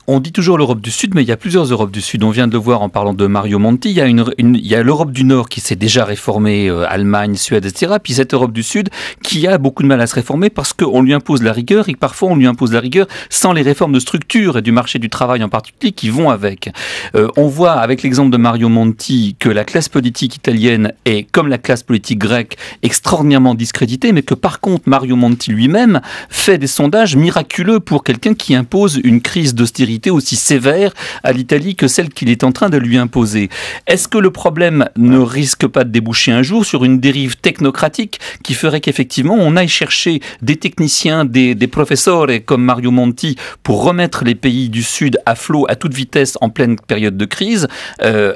Speaker 3: on dit toujours l'Europe du Sud, mais il y a plusieurs Europes du Sud. On vient de le voir en parlant de Mario Monti. Il y a l'Europe du Nord qui s'est déjà réformée, Allemagne, Suède, etc. Puis cette Europe du Sud qui a beaucoup de mal à se réformer parce qu'on lui impose la rigueur et que parfois on lui impose la rigueur sans les réformes de structure et du marché du travail en particulier qui vont avec. On voit avec l'exemple de Mario Monti que la classe politique italienne est, comme la classe politique grecque, extraordinairement discréditée, mais que par contre Mario Monti lui-même fait des sondages miraculeux pour quelqu'un qui impose une crise d'austérité aussi sévère à l'Italie que celle qu'il est en train de lui imposer. Est-ce que le problème ne risque pas de déboucher un jour sur une dérive technocratique qui ferait qu'effectivement on aille chercher des techniciens, des professeurs comme Mario Monti pour remettre les pays du Sud à flot à toute vitesse en pleine période de crise,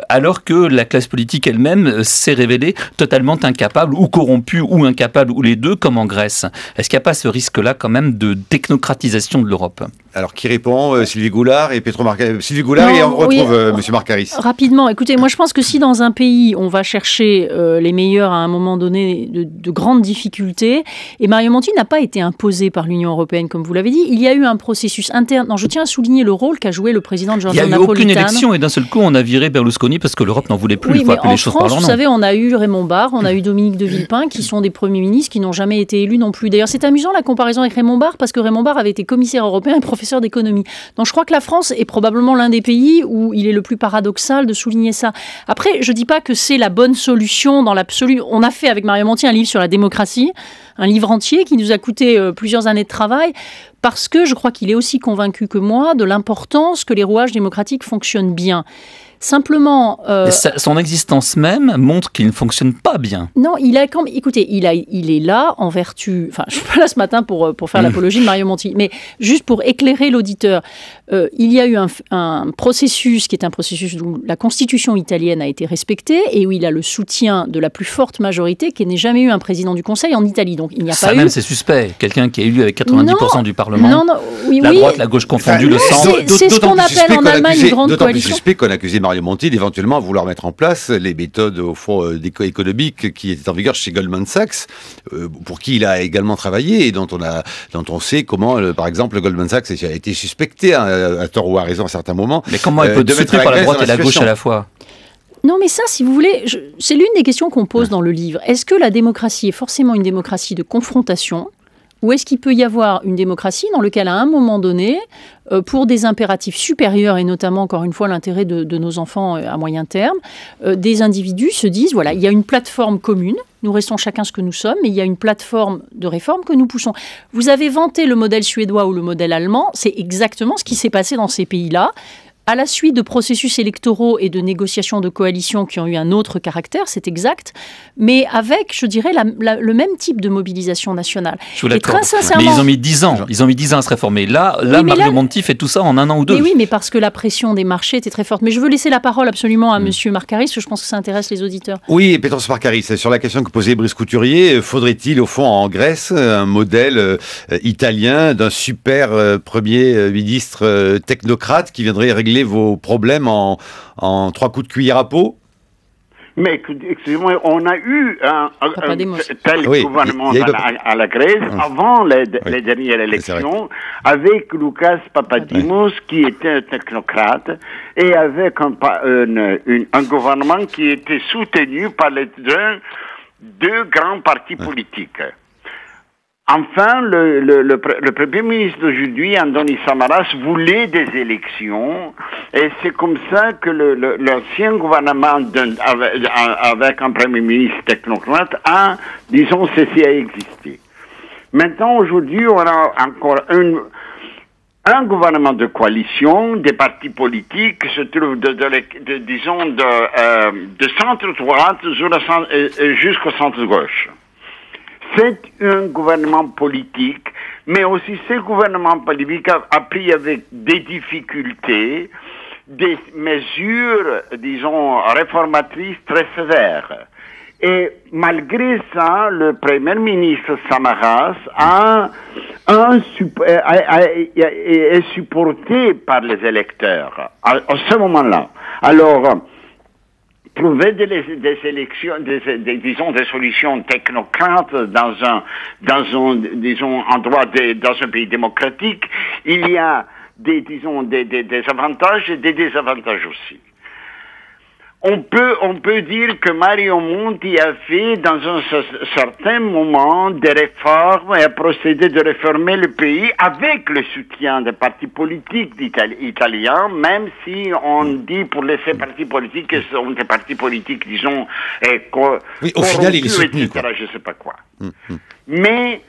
Speaker 3: alors que la classe politique elle-même s'est révélée totalement incapable ou corrompue ou incapable ou les deux comme en Grèce. Est-ce qu'il n'y a pas ce risque-là quand même de technocratisation de l'Europe ?
Speaker 1: Alors, qui répond Sylvie Goulard et Petro Marcaris. Sylvie Goulard, et on retrouve Monsieur Marcaris.
Speaker 2: Rapidement, écoutez, moi je pense que si dans un pays, on va chercher les meilleurs à un moment donné de grandes difficultés, et Mario Monti n'a pas été imposé par l'Union européenne, comme vous l'avez dit, il y a eu un processus interne. Non, je tiens à souligner le rôle qu'a joué le président Giorgio Napolitano.
Speaker 3: Il n'y a eu aucune élection, et d'un seul coup, on a viré Berlusconi parce que l'Europe n'en voulait plus.
Speaker 2: Oui,
Speaker 3: il faut appeler les choses par leur nom.
Speaker 2: Vous savez, on a eu Raymond Barre, on a eu Dominique de Villepin, qui sont des premiers ministres qui n'ont jamais été élus non plus. D'ailleurs, c'est amusant la comparaison avec Raymond Barre, parce que Raymond Barre avait été commissaire européen et professeur d'économie. Donc je crois que la France est probablement l'un des pays où il est le plus paradoxal de souligner ça. Après, je ne dis pas que c'est la bonne solution dans l'absolu. On a fait avec Mario Monti un livre sur la démocratie, un livre entier qui nous a coûté plusieurs années de travail, parce que je crois qu'il est aussi convaincu que moi de l'importance que les rouages démocratiques fonctionnent bien. Simplement...
Speaker 3: son existence même montre qu'il ne fonctionne pas bien.
Speaker 2: Non, écoutez, il est là en vertu... Enfin, je ne suis pas là ce matin pour faire l'apologie de Mario Monti, mais juste pour éclairer l'auditeur. Il y a eu un processus qui est un processus où la constitution italienne a été respectée et où il a le soutien de la plus forte majorité qui n'ait jamais eu un président du Conseil en Italie. Donc il n'y a pas eu... Ça
Speaker 3: même, c'est suspect. Quelqu'un qui est élu avec 90% du Parlement.
Speaker 2: Non, oui,
Speaker 3: la droite, la gauche confondue, le centre.
Speaker 2: C'est ce qu'on appelle en Allemagne une grande coalition.
Speaker 1: D'autant plus suspect qu'on a accusé Mario Monti d'éventuellement vouloir mettre en place les méthodes au fond économiques qui étaient en vigueur chez Goldman Sachs, pour qui il a également travaillé et dont on sait comment, par exemple, Goldman Sachs a été suspecté à tort ou à raison à certains moments.
Speaker 3: Mais comment il peut être soutenu par la droite et la gauche à la fois ?
Speaker 2: Non, mais ça, si vous voulez, c'est l'une des questions qu'on pose dans le livre. Est-ce que la démocratie est forcément une démocratie de confrontation ? Ou est-ce qu'il peut y avoir une démocratie dans laquelle, à un moment donné, pour des impératifs supérieurs, et notamment, encore une fois, l'intérêt de nos enfants à moyen terme, des individus se disent, voilà, il y a une plateforme commune, nous restons chacun ce que nous sommes, mais il y a une plateforme de réforme que nous poussons. Vous avez vanté le modèle suédois ou le modèle allemand, c'est exactement ce qui s'est passé dans ces pays-là. À la suite de processus électoraux et de négociations de coalition qui ont eu un autre caractère, c'est exact, mais avec, je dirais, le même type de mobilisation nationale.
Speaker 3: Je vous l'accorde. Mais ils ont mis 10 ans. Ils ont mis 10 ans à se réformer. Là, Mario Monti fait tout ça en 1 an ou 2.
Speaker 2: Mais oui, mais parce que la pression des marchés était très forte. Mais je veux laisser la parole absolument à Monsieur Marcaris, parce que je pense que ça intéresse les auditeurs.
Speaker 1: Oui, Petros Marcaris, sur la question que posait Brice Couturier, faudrait-il, au fond, en Grèce, un modèle italien d'un super premier ministre technocrate qui viendrait régler vos problèmes en 3 coups de cuillère à peau?
Speaker 5: Mais excusez-moi, on a eu un tel gouvernement à la Grèce avant les dernières élections, avec Lucas Papadimos qui était un technocrate et avec un gouvernement qui était soutenu par les deux grands partis politiques. Enfin, le Premier ministre d'aujourd'hui, Antonis Samaras, voulait des élections, et c'est comme ça que l'ancien gouvernement avec un Premier ministre technocrate a, disons, cessé à exister. Maintenant, aujourd'hui, on a encore un gouvernement de coalition, des partis politiques qui se trouvent de centre-droite jusqu'au centre-gauche. C'est un gouvernement politique, mais aussi ce gouvernement politique a pris avec des difficultés des mesures, disons, réformatrices très sévères. Et malgré ça, le Premier ministre Samaras est supporté par les électeurs à ce moment-là. Alors, trouver des solutions technocrates dans un pays démocratique, il y a des avantages et des désavantages aussi. On peut dire que Mario Monti a fait dans un certain moment des réformes et a procédé de réformer le pays avec le soutien des partis politiques italiens, même si on dit pour ces partis politiques que ce sont des partis politiques, disons,
Speaker 1: oui, au final, il est soutenu,
Speaker 5: etc., je sais pas quoi. Mais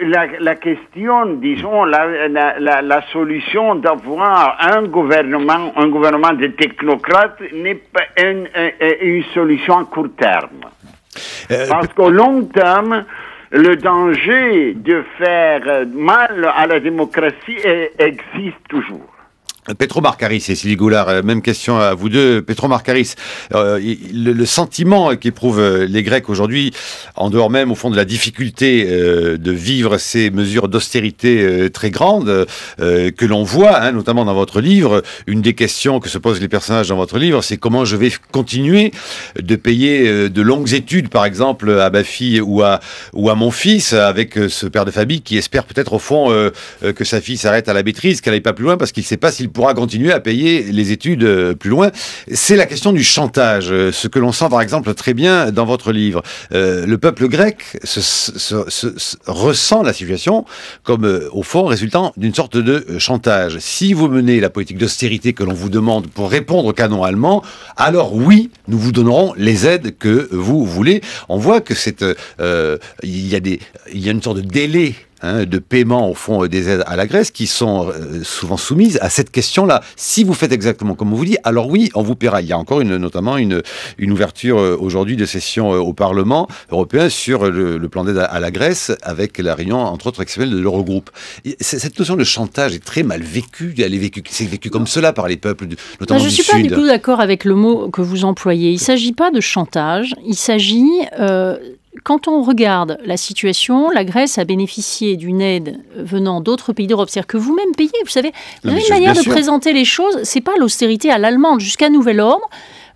Speaker 5: la question, disons, la solution d'avoir un gouvernement de technocrates n'est pas une solution à court terme. Parce qu'au long terme, le danger de faire mal à la démocratie existe toujours.
Speaker 1: Petro Markaris et Sylvie Goulard, même question à vous deux. Petro Markaris, le sentiment qu'éprouvent les Grecs aujourd'hui, en dehors même au fond de la difficulté de vivre ces mesures d'austérité très grandes que l'on voit, notamment dans votre livre, une des questions que se posent les personnages dans votre livre, c'est comment je vais continuer de payer de longues études, par exemple, à ma fille ou à mon fils, avec ce père de famille qui espère peut-être au fond que sa fille s'arrête à la maîtrise, qu'elle n'aille pas plus loin, parce qu'il ne sait pas s'il pourra continuer à payer les études plus loin. C'est la question du chantage, ce que l'on sent par exemple très bien dans votre livre. Le peuple grec ressent la situation comme au fond résultant d'une sorte de chantage. Si vous menez la politique d'austérité que l'on vous demande pour répondre au canon allemand, alors oui, nous vous donnerons les aides que vous voulez. On voit que il y a une sorte de délai de paiement au fond des aides à la Grèce qui sont souvent soumises à cette question-là. Si vous faites exactement comme on vous dit, alors oui, on vous paiera. Il y a encore notamment une ouverture aujourd'hui de session au Parlement européen sur le plan d'aide à la Grèce avec la réunion, entre autres, exceptionnelle de l'Eurogroupe. Cette notion de chantage est très mal vécue. C'est vécu comme cela par les peuples, notamment du Sud.
Speaker 2: Je ne suis pas du tout d'accord avec le mot que vous employez. Il ne s'agit pas de chantage. Il s'agit... Quand on regarde la situation, la Grèce a bénéficié d'une aide venant d'autres pays d'Europe. C'est-à-dire que vous-même payez, vous savez, vous avez une manière de présenter les choses, c'est pas l'austérité à l'allemande. Jusqu'à nouvel ordre,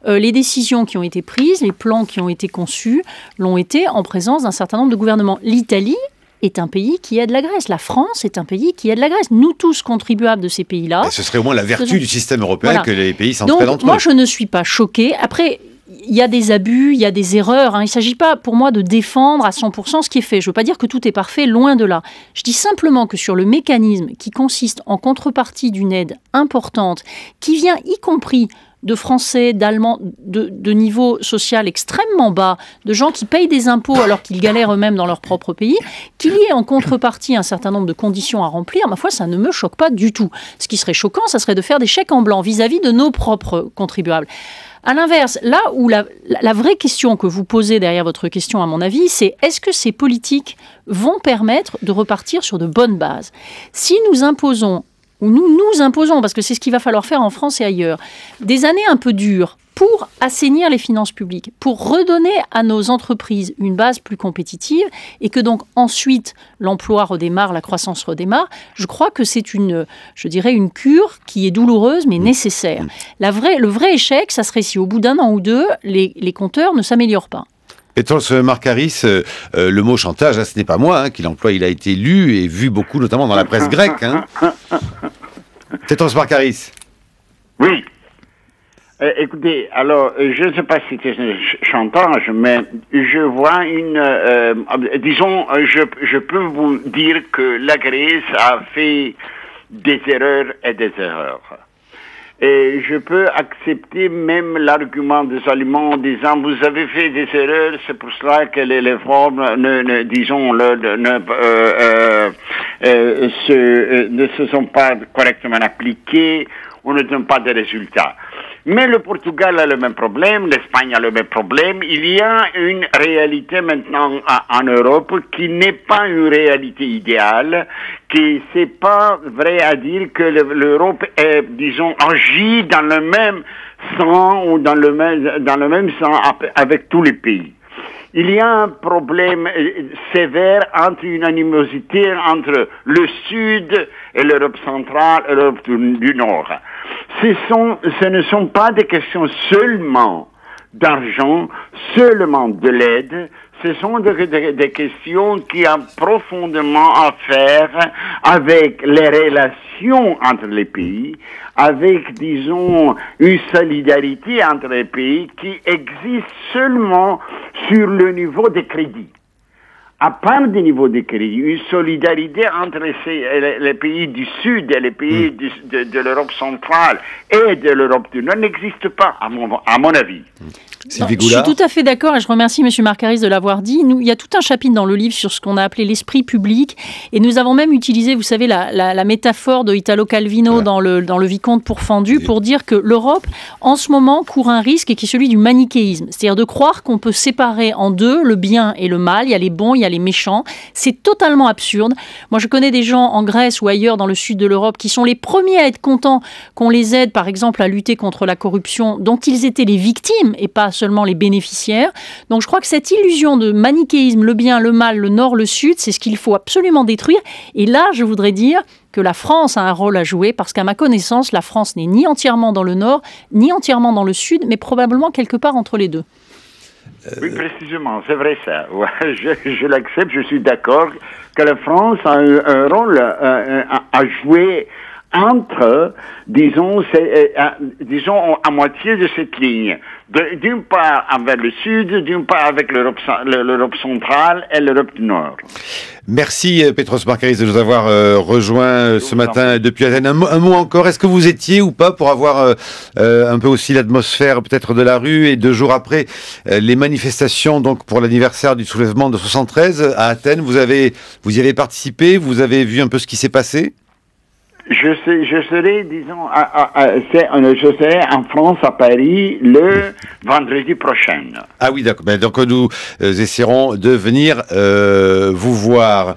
Speaker 2: les décisions qui ont été prises, les plans qui ont été conçus, l'ont été en présence d'un certain nombre de gouvernements. L'Italie est un pays qui aide la Grèce. La France est un pays qui aide la Grèce. Nous tous contribuables de ces pays-là.
Speaker 1: Et ce serait au moins la vertu du système européen que les pays s'entraident entre eux.
Speaker 2: Moi, je ne suis pas choquée. Après... Il y a des abus, il y a des erreurs. Il ne s'agit pas pour moi de défendre à 100% ce qui est fait. Je ne veux pas dire que tout est parfait, loin de là. Je dis simplement que sur le mécanisme qui consiste en contrepartie d'une aide importante, qui vient y compris de Français, d'Allemands, de niveau social extrêmement bas, de gens qui payent des impôts alors qu'ils galèrent eux-mêmes dans leur propre pays, qu'il y ait en contrepartie un certain nombre de conditions à remplir, ma foi, ça ne me choque pas du tout. Ce qui serait choquant, ça serait de faire des chèques en blanc vis-à-vis de nos propres contribuables. À l'inverse, là où la vraie question que vous posez derrière votre question, à mon avis, c'est est-ce que ces politiques vont permettre de repartir sur de bonnes bases ? Si nous imposons, ou nous imposons, parce que c'est ce qu'il va falloir faire en France et ailleurs, des années un peu dures pour assainir les finances publiques, pour redonner à nos entreprises une base plus compétitive et que donc ensuite l'emploi redémarre, la croissance redémarre, je crois que c'est une cure qui est douloureuse mais nécessaire. Le vrai échec, ça serait si au bout d'un an ou deux, les compteurs ne s'améliorent pas.
Speaker 1: Petros Markaris, le mot chantage, ce n'est pas moi qui l'emploie, il a été lu et vu beaucoup, notamment dans la presse grecque. Petros Markaris.
Speaker 5: Oui. Écoutez, alors, je ne sais pas si c'est un chantage, mais je vois je peux vous dire que la Grèce a fait des erreurs et des erreurs. Et je peux accepter même l'argument des Allemands en disant vous avez fait des erreurs, c'est pour cela que les réformes ne se sont pas correctement appliquées, on ne donne pas de résultats. Mais le Portugal a le même problème, l'Espagne a le même problème. Il y a une réalité maintenant en Europe qui n'est pas une réalité idéale, qui c'est pas vrai à dire que l'Europe est, agit dans le même sens ou dans le même sens avec tous les pays. Il y a un problème sévère entre une animosité entre le Sud et l'Europe centrale et l'Europe du Nord. Ce ne sont pas des questions seulement d'argent, seulement de l'aide, ce sont des questions qui ont profondément à faire avec les relations entre les pays, avec, disons, une solidarité entre les pays qui existe seulement sur le niveau des crédits. À part des niveaux de crédit, une solidarité entre les pays du Sud et les pays de l'Europe centrale et de l'Europe du Nord n'existe pas, à mon avis.
Speaker 2: Non, je suis tout à fait d'accord et je remercie M. Markaris de l'avoir dit. Il y a tout un chapitre dans le livre sur ce qu'on a appelé l'esprit public et nous avons même utilisé, vous savez, la métaphore de Italo Calvino dans le Vicomte pourfendu pour dire que l'Europe, en ce moment, court un risque qui est celui du manichéisme. C'est-à-dire de croire qu'on peut séparer en deux le bien et le mal. Il y a les bons, il y a les méchants. C'est totalement absurde. Moi, je connais des gens en Grèce ou ailleurs dans le sud de l'Europe qui sont les premiers à être contents qu'on les aide, par exemple, à lutter contre la corruption dont ils étaient les victimes et pas seulement les bénéficiaires. Donc, je crois que cette illusion de manichéisme, le bien, le mal, le nord, le sud, c'est ce qu'il faut absolument détruire. Et là, je voudrais dire que la France a un rôle à jouer parce qu'à ma connaissance, la France n'est ni entièrement dans le nord, ni entièrement dans le sud, mais probablement quelque part entre les deux.
Speaker 5: Oui, précisément, c'est vrai ça. Ouais, je l'accepte, je suis d'accord que la France a un rôle à jouer entre, disons, à moitié de cette ligne. D'une part avec le sud, d'une part avec l'Europe centrale et l'Europe du Nord.
Speaker 1: Merci Petros Markaris de nous avoir rejoint ce matin depuis Athènes. Un mot encore, est-ce que vous étiez ou pas pour avoir un peu aussi l'atmosphère peut-être de la rue et 2 jours après les manifestations donc pour l'anniversaire du soulèvement de 73 à Athènes, vous y avez participé, vous avez vu un peu ce qui s'est passé?
Speaker 5: Je serai, disons, je serai en France, à Paris, le vendredi prochain.
Speaker 1: Ah oui, d'accord. Donc nous essaierons de venir vous voir.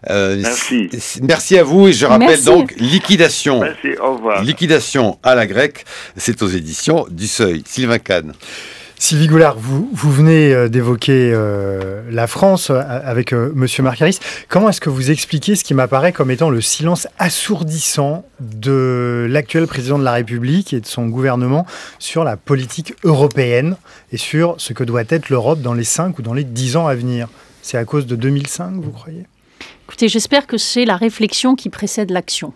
Speaker 5: Merci.
Speaker 1: Merci à vous et je rappelle donc liquidation.
Speaker 5: Merci, au revoir.
Speaker 1: Liquidation à la grecque, c'est aux éditions du Seuil. Sylvain Kahn.
Speaker 4: Sylvie Goulard, vous venez d'évoquer la France avec Monsieur Markaris. Comment est-ce que vous expliquez ce qui m'apparaît comme étant le silence assourdissant de l'actuel président de la République et de son gouvernement sur la politique européenne et sur ce que doit être l'Europe dans les 5 ou dans les 10 ans à venir? C'est à cause de 2005, vous croyez?
Speaker 2: Écoutez, j'espère que c'est la réflexion qui précède l'action.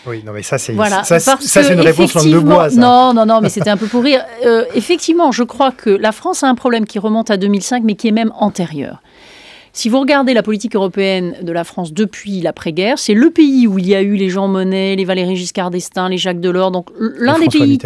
Speaker 4: Oui, non, mais ça, c'est
Speaker 2: voilà,
Speaker 4: ça, c'est une réponse langue de bois. Ça.
Speaker 2: Non, mais c'était un peu pour rire. Effectivement, je crois que la France a un problème qui remonte à 2005, mais qui est même antérieur. Si vous regardez la politique européenne de la France depuis l'après-guerre, c'est le pays où il y a eu les Jean Monnet, les Valéry Giscard d'Estaing, les Jacques Delors. Donc l'un des pays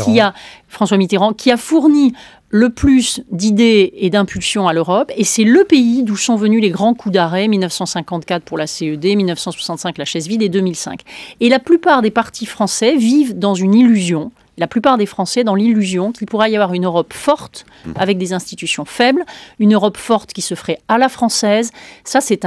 Speaker 2: François Mitterrand, qui a fourni le plus d'idées et d'impulsions à l'Europe, et c'est le pays d'où sont venus les grands coups d'arrêt, 1954 pour la CED, 1965 la chaise vide et 2005. Et la plupart des partis français vivent dans une illusion, la plupart des Français dans l'illusion qu'il pourrait y avoir une Europe forte, avec des institutions faibles, une Europe forte qui se ferait à la française. Ça, c'est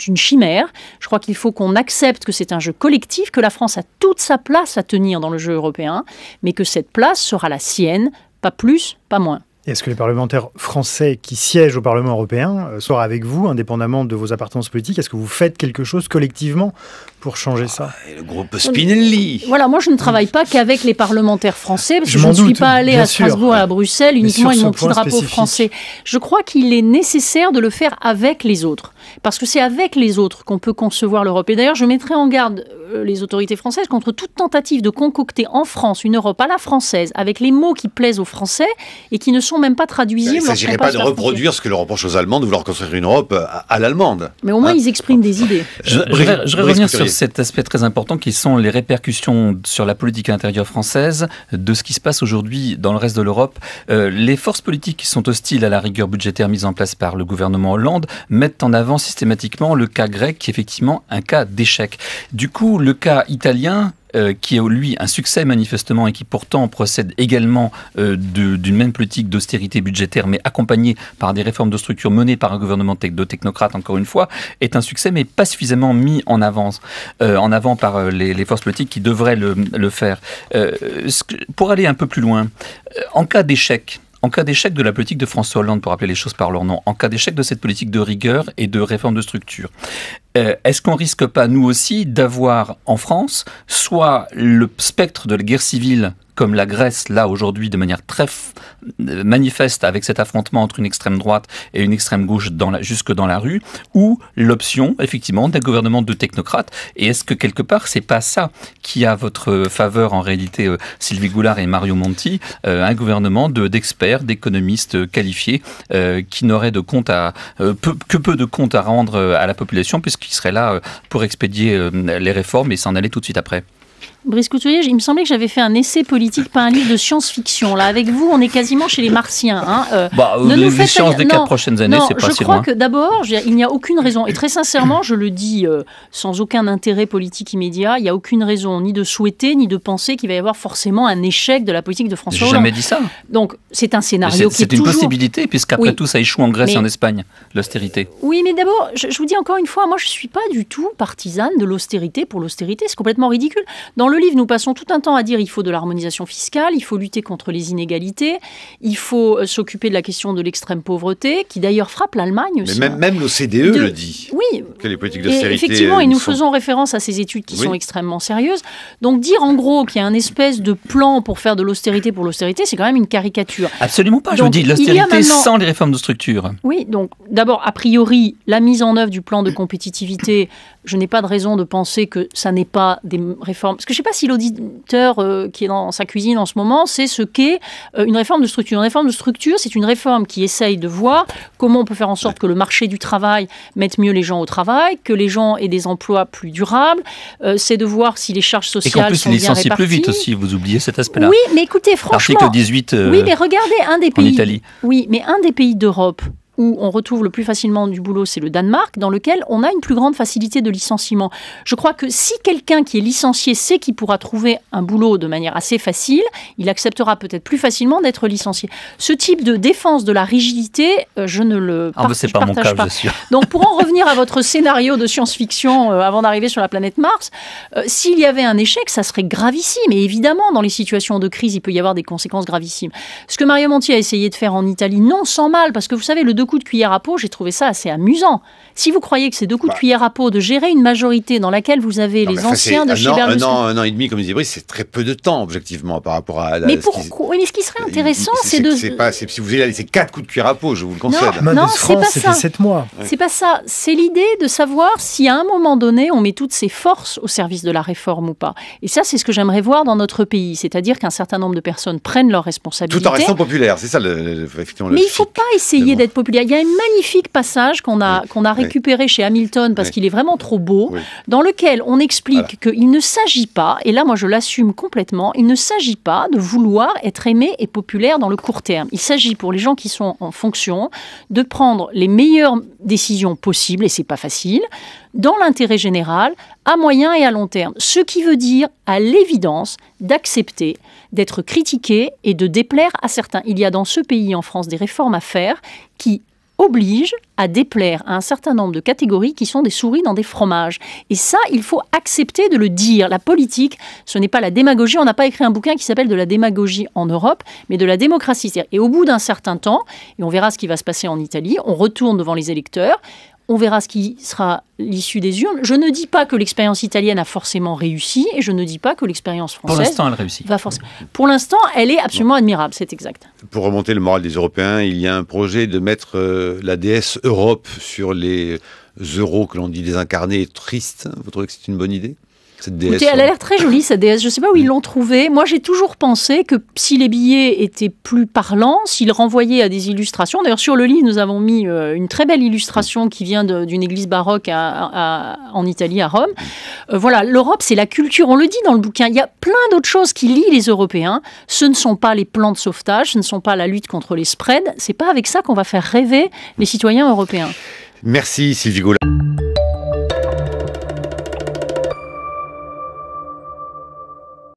Speaker 2: une chimère. Je crois qu'il faut qu'on accepte que c'est un jeu collectif, que la France a toute sa place à tenir dans le jeu européen, mais que cette place sera la sienne, pas plus, pas moins.
Speaker 4: Est-ce que les parlementaires français qui siègent au Parlement européen sont avec vous, indépendamment de vos appartenances politiques? Est-ce que vous faites quelque chose collectivement pour changer ça?
Speaker 1: Et le groupe Spinelli.
Speaker 2: Voilà, moi je ne travaille pas qu'avec les parlementaires français, parce que je ne suis pas allée à Strasbourg et à Bruxelles uniquement avec mon petit drapeau français. Je crois qu'il est nécessaire de le faire avec les autres, parce que c'est avec les autres qu'on peut concevoir l'Europe. Et d'ailleurs, je mettrai en garde les autorités françaises contre toute tentative de concocter en France une Europe à la française, avec les mots qui plaisent aux Français et qui ne sont même pas traduisibles.
Speaker 1: Il ne s'agirait pas de reproduire ce que l'on reproche aux Allemands, de vouloir construire une Europe à l'allemande.
Speaker 2: Mais au moins, ils expriment des idées.
Speaker 3: Je voudrais revenir sur cet aspect très important qui sont les répercussions sur la politique intérieure française de ce qui se passe aujourd'hui dans le reste de l'Europe. Les forces politiques qui sont hostiles à la rigueur budgétaire mise en place par le gouvernement Hollande mettent en avant systématiquement le cas grec qui est effectivement un cas d'échec. Du coup, le cas italien, qui est lui un succès manifestement et qui pourtant procède également d'une même politique d'austérité budgétaire mais accompagnée par des réformes de structure menées par un gouvernement de technocrates encore une fois, est un succès mais pas suffisamment mis en avant par les forces politiques qui devraient le faire. Pour aller un peu plus loin, en cas d'échec de la politique de François Hollande, pour appeler les choses par leur nom, en cas d'échec de cette politique de rigueur et de réforme de structure, est-ce qu'on risque pas, nous aussi, d'avoir en France soit le spectre de la guerre civile, comme la Grèce, là, aujourd'hui, de manière très manifeste, avec cet affrontement entre une extrême droite et une extrême gauche jusque dans la rue, ou l'option, effectivement, d'un gouvernement de technocrates? Et est-ce que, quelque part, c'est pas ça qui a à votre faveur, en réalité, Sylvie Goulard et Mario Monti, un gouvernement d'experts, d'économistes qualifiés, qui n'auraient de compte que peu de comptes à rendre à la population, puisqu'ils seraient là pour expédier les réformes et s'en aller tout de suite après?
Speaker 2: Brice Couturier, il me semblait que j'avais fait un essai politique, pas un livre de science-fiction. Là, avec vous, on est quasiment chez les martiens. Hein.
Speaker 3: Les chances des 4 prochaines années, c'est pas si loin.
Speaker 2: Je crois que d'abord, il n'y a aucune raison, et très sincèrement, je le dis sans aucun intérêt politique immédiat, il n'y a aucune raison ni de souhaiter, ni de penser qu'il va y avoir forcément un échec de la politique de François Hollande.
Speaker 3: J'ai jamais dit ça.
Speaker 2: Donc, c'est un scénario qui est
Speaker 3: une
Speaker 2: toujours...
Speaker 3: possibilité, puisqu'après tout, ça échoue en Grèce et en Espagne, l'austérité.
Speaker 2: Oui, mais d'abord, je vous dis encore une fois, moi, je ne suis pas du tout partisane de l'austérité pour l'austérité. C'est complètement ridicule. Dans le livre, nous passons tout un temps à dire qu'il faut de l'harmonisation fiscale, il faut lutter contre les inégalités, il faut s'occuper de la question de l'extrême pauvreté, qui d'ailleurs frappe l'Allemagne aussi.
Speaker 1: Mais même l'OCDE le dit.
Speaker 2: Oui.
Speaker 1: Que les politiques d'austérité...
Speaker 2: Effectivement, et nous faisons référence à ces études qui sont extrêmement sérieuses. Donc dire en gros qu'il y a un espèce de plan pour faire de l'austérité pour l'austérité, c'est quand même une caricature.
Speaker 3: Absolument pas, je vous dis l'austérité sans les réformes de structure. Oui,
Speaker 2: donc d'abord, a priori, la mise en œuvre du plan de compétitivité, je n'ai pas de raison de penser que ça n'est pas des réformes. Parce que je ne sais pas si l'auditeur qui est dans sa cuisine en ce moment sait ce qu'est une réforme de structure. Une réforme de structure, c'est une réforme qui essaye de voir comment on peut faire en sorte que le marché du travail mette mieux les gens au travail, que les gens aient des emplois plus durables. C'est de voir si les charges sociales sont bien réparties. Et qu'en plus,
Speaker 3: ils licencient plus vite aussi, vous oubliez cet aspect-là.
Speaker 2: Oui, mais écoutez, franchement...
Speaker 3: Article 18
Speaker 2: oui, mais regardez, un des pays...
Speaker 3: en Italie.
Speaker 2: Oui, mais un des pays d'Europe où on retrouve le plus facilement du boulot, c'est le Danemark, dans lequel on a une plus grande facilité de licenciement. Je crois que si quelqu'un qui est licencié sait qu'il pourra trouver un boulot de manière assez facile, il acceptera peut-être plus facilement d'être licencié. Ce type de défense de la rigidité, je ne le
Speaker 3: c'est pas mon cas,
Speaker 2: pas.
Speaker 3: Je suis sûr.
Speaker 2: Donc pour en revenir à votre scénario de science-fiction avant d'arriver sur la planète Mars, s'il y avait un échec, ça serait gravissime. Et évidemment, dans les situations de crise, il peut y avoir des conséquences gravissimes. Ce que Mario Monti a essayé de faire en Italie, non sans mal, parce que vous savez, le 2 coups de cuillère à peau, j'ai trouvé ça assez amusant. Si vous croyez que c'est 2 coups de cuillère à peau de gérer une majorité dans laquelle vous avez les anciens de chez Berlusconi...
Speaker 1: Un an et demi, comme disait Brice, c'est très peu de temps, objectivement, par rapport à...
Speaker 2: Mais pourquoi ? Mais ce qui serait intéressant, c'est de...
Speaker 1: Si vous voulez, c'est 4 coups de cuillère à peau, je vous le concède.
Speaker 2: Non, c'est pas ça.
Speaker 4: 7 mois.
Speaker 2: C'est pas ça. C'est l'idée de savoir si à un moment donné, on met toutes ses forces au service de la réforme ou pas. Et ça, c'est ce que j'aimerais voir dans notre pays. C'est-à-dire qu'un certain nombre de personnes prennent leurs responsabilités.
Speaker 1: Tout en restant populaire, c'est ça effectivement
Speaker 2: Mais il ne faut pas essayer d'être populaire. Il y a un magnifique passage qu'on a récupéré chez Hamilton parce qu'il est vraiment trop beau, dans lequel on explique qu'il ne s'agit pas, et là moi je l'assume complètement, il ne s'agit pas de vouloir être aimé et populaire dans le court terme. Il s'agit pour les gens qui sont en fonction de prendre les meilleures décisions possibles, et c'est pas facile, dans l'intérêt général, à moyen et à long terme. Ce qui veut dire, à l'évidence, d'accepter d'être critiqué et de déplaire à certains. Il y a dans ce pays, en France, des réformes à faire qui obligent à déplaire à un certain nombre de catégories qui sont des souris dans des fromages. Et ça, il faut accepter de le dire. La politique, ce n'est pas la démagogie. On n'a pas écrit un bouquin qui s'appelle « De la démagogie en Europe », mais de la démocratie. Et au bout d'un certain temps, et on verra ce qui va se passer en Italie, on retourne devant les électeurs, on verra ce qui sera l'issue des urnes. Je ne dis pas que l'expérience italienne a forcément réussi et je ne dis pas que l'expérience française...
Speaker 3: Pour l'instant, elle réussit.
Speaker 2: Pour l'instant, elle est absolument admirable, c'est exact.
Speaker 1: Pour remonter le moral des Européens, il y a un projet de mettre la déesse Europe sur les euros que l'on dit désincarnés et tristes. Vous trouvez que c'est une bonne idée ?
Speaker 2: Écoutez, elle a l'air très jolie, cette déesse. Je ne sais pas où ils l'ont trouvée. Moi, j'ai toujours pensé que si les billets étaient plus parlants, s'ils renvoyaient à des illustrations... D'ailleurs, sur le livre, nous avons mis une très belle illustration qui vient d'une église baroque en Italie, à Rome. Voilà, l'Europe, c'est la culture. On le dit dans le bouquin. Il y a plein d'autres choses qui lient les Européens. Ce ne sont pas les plans de sauvetage, ce ne sont pas la lutte contre les spreads. Ce n'est pas avec ça qu'on va faire rêver les citoyens européens.
Speaker 1: Merci Sylvie Goulard.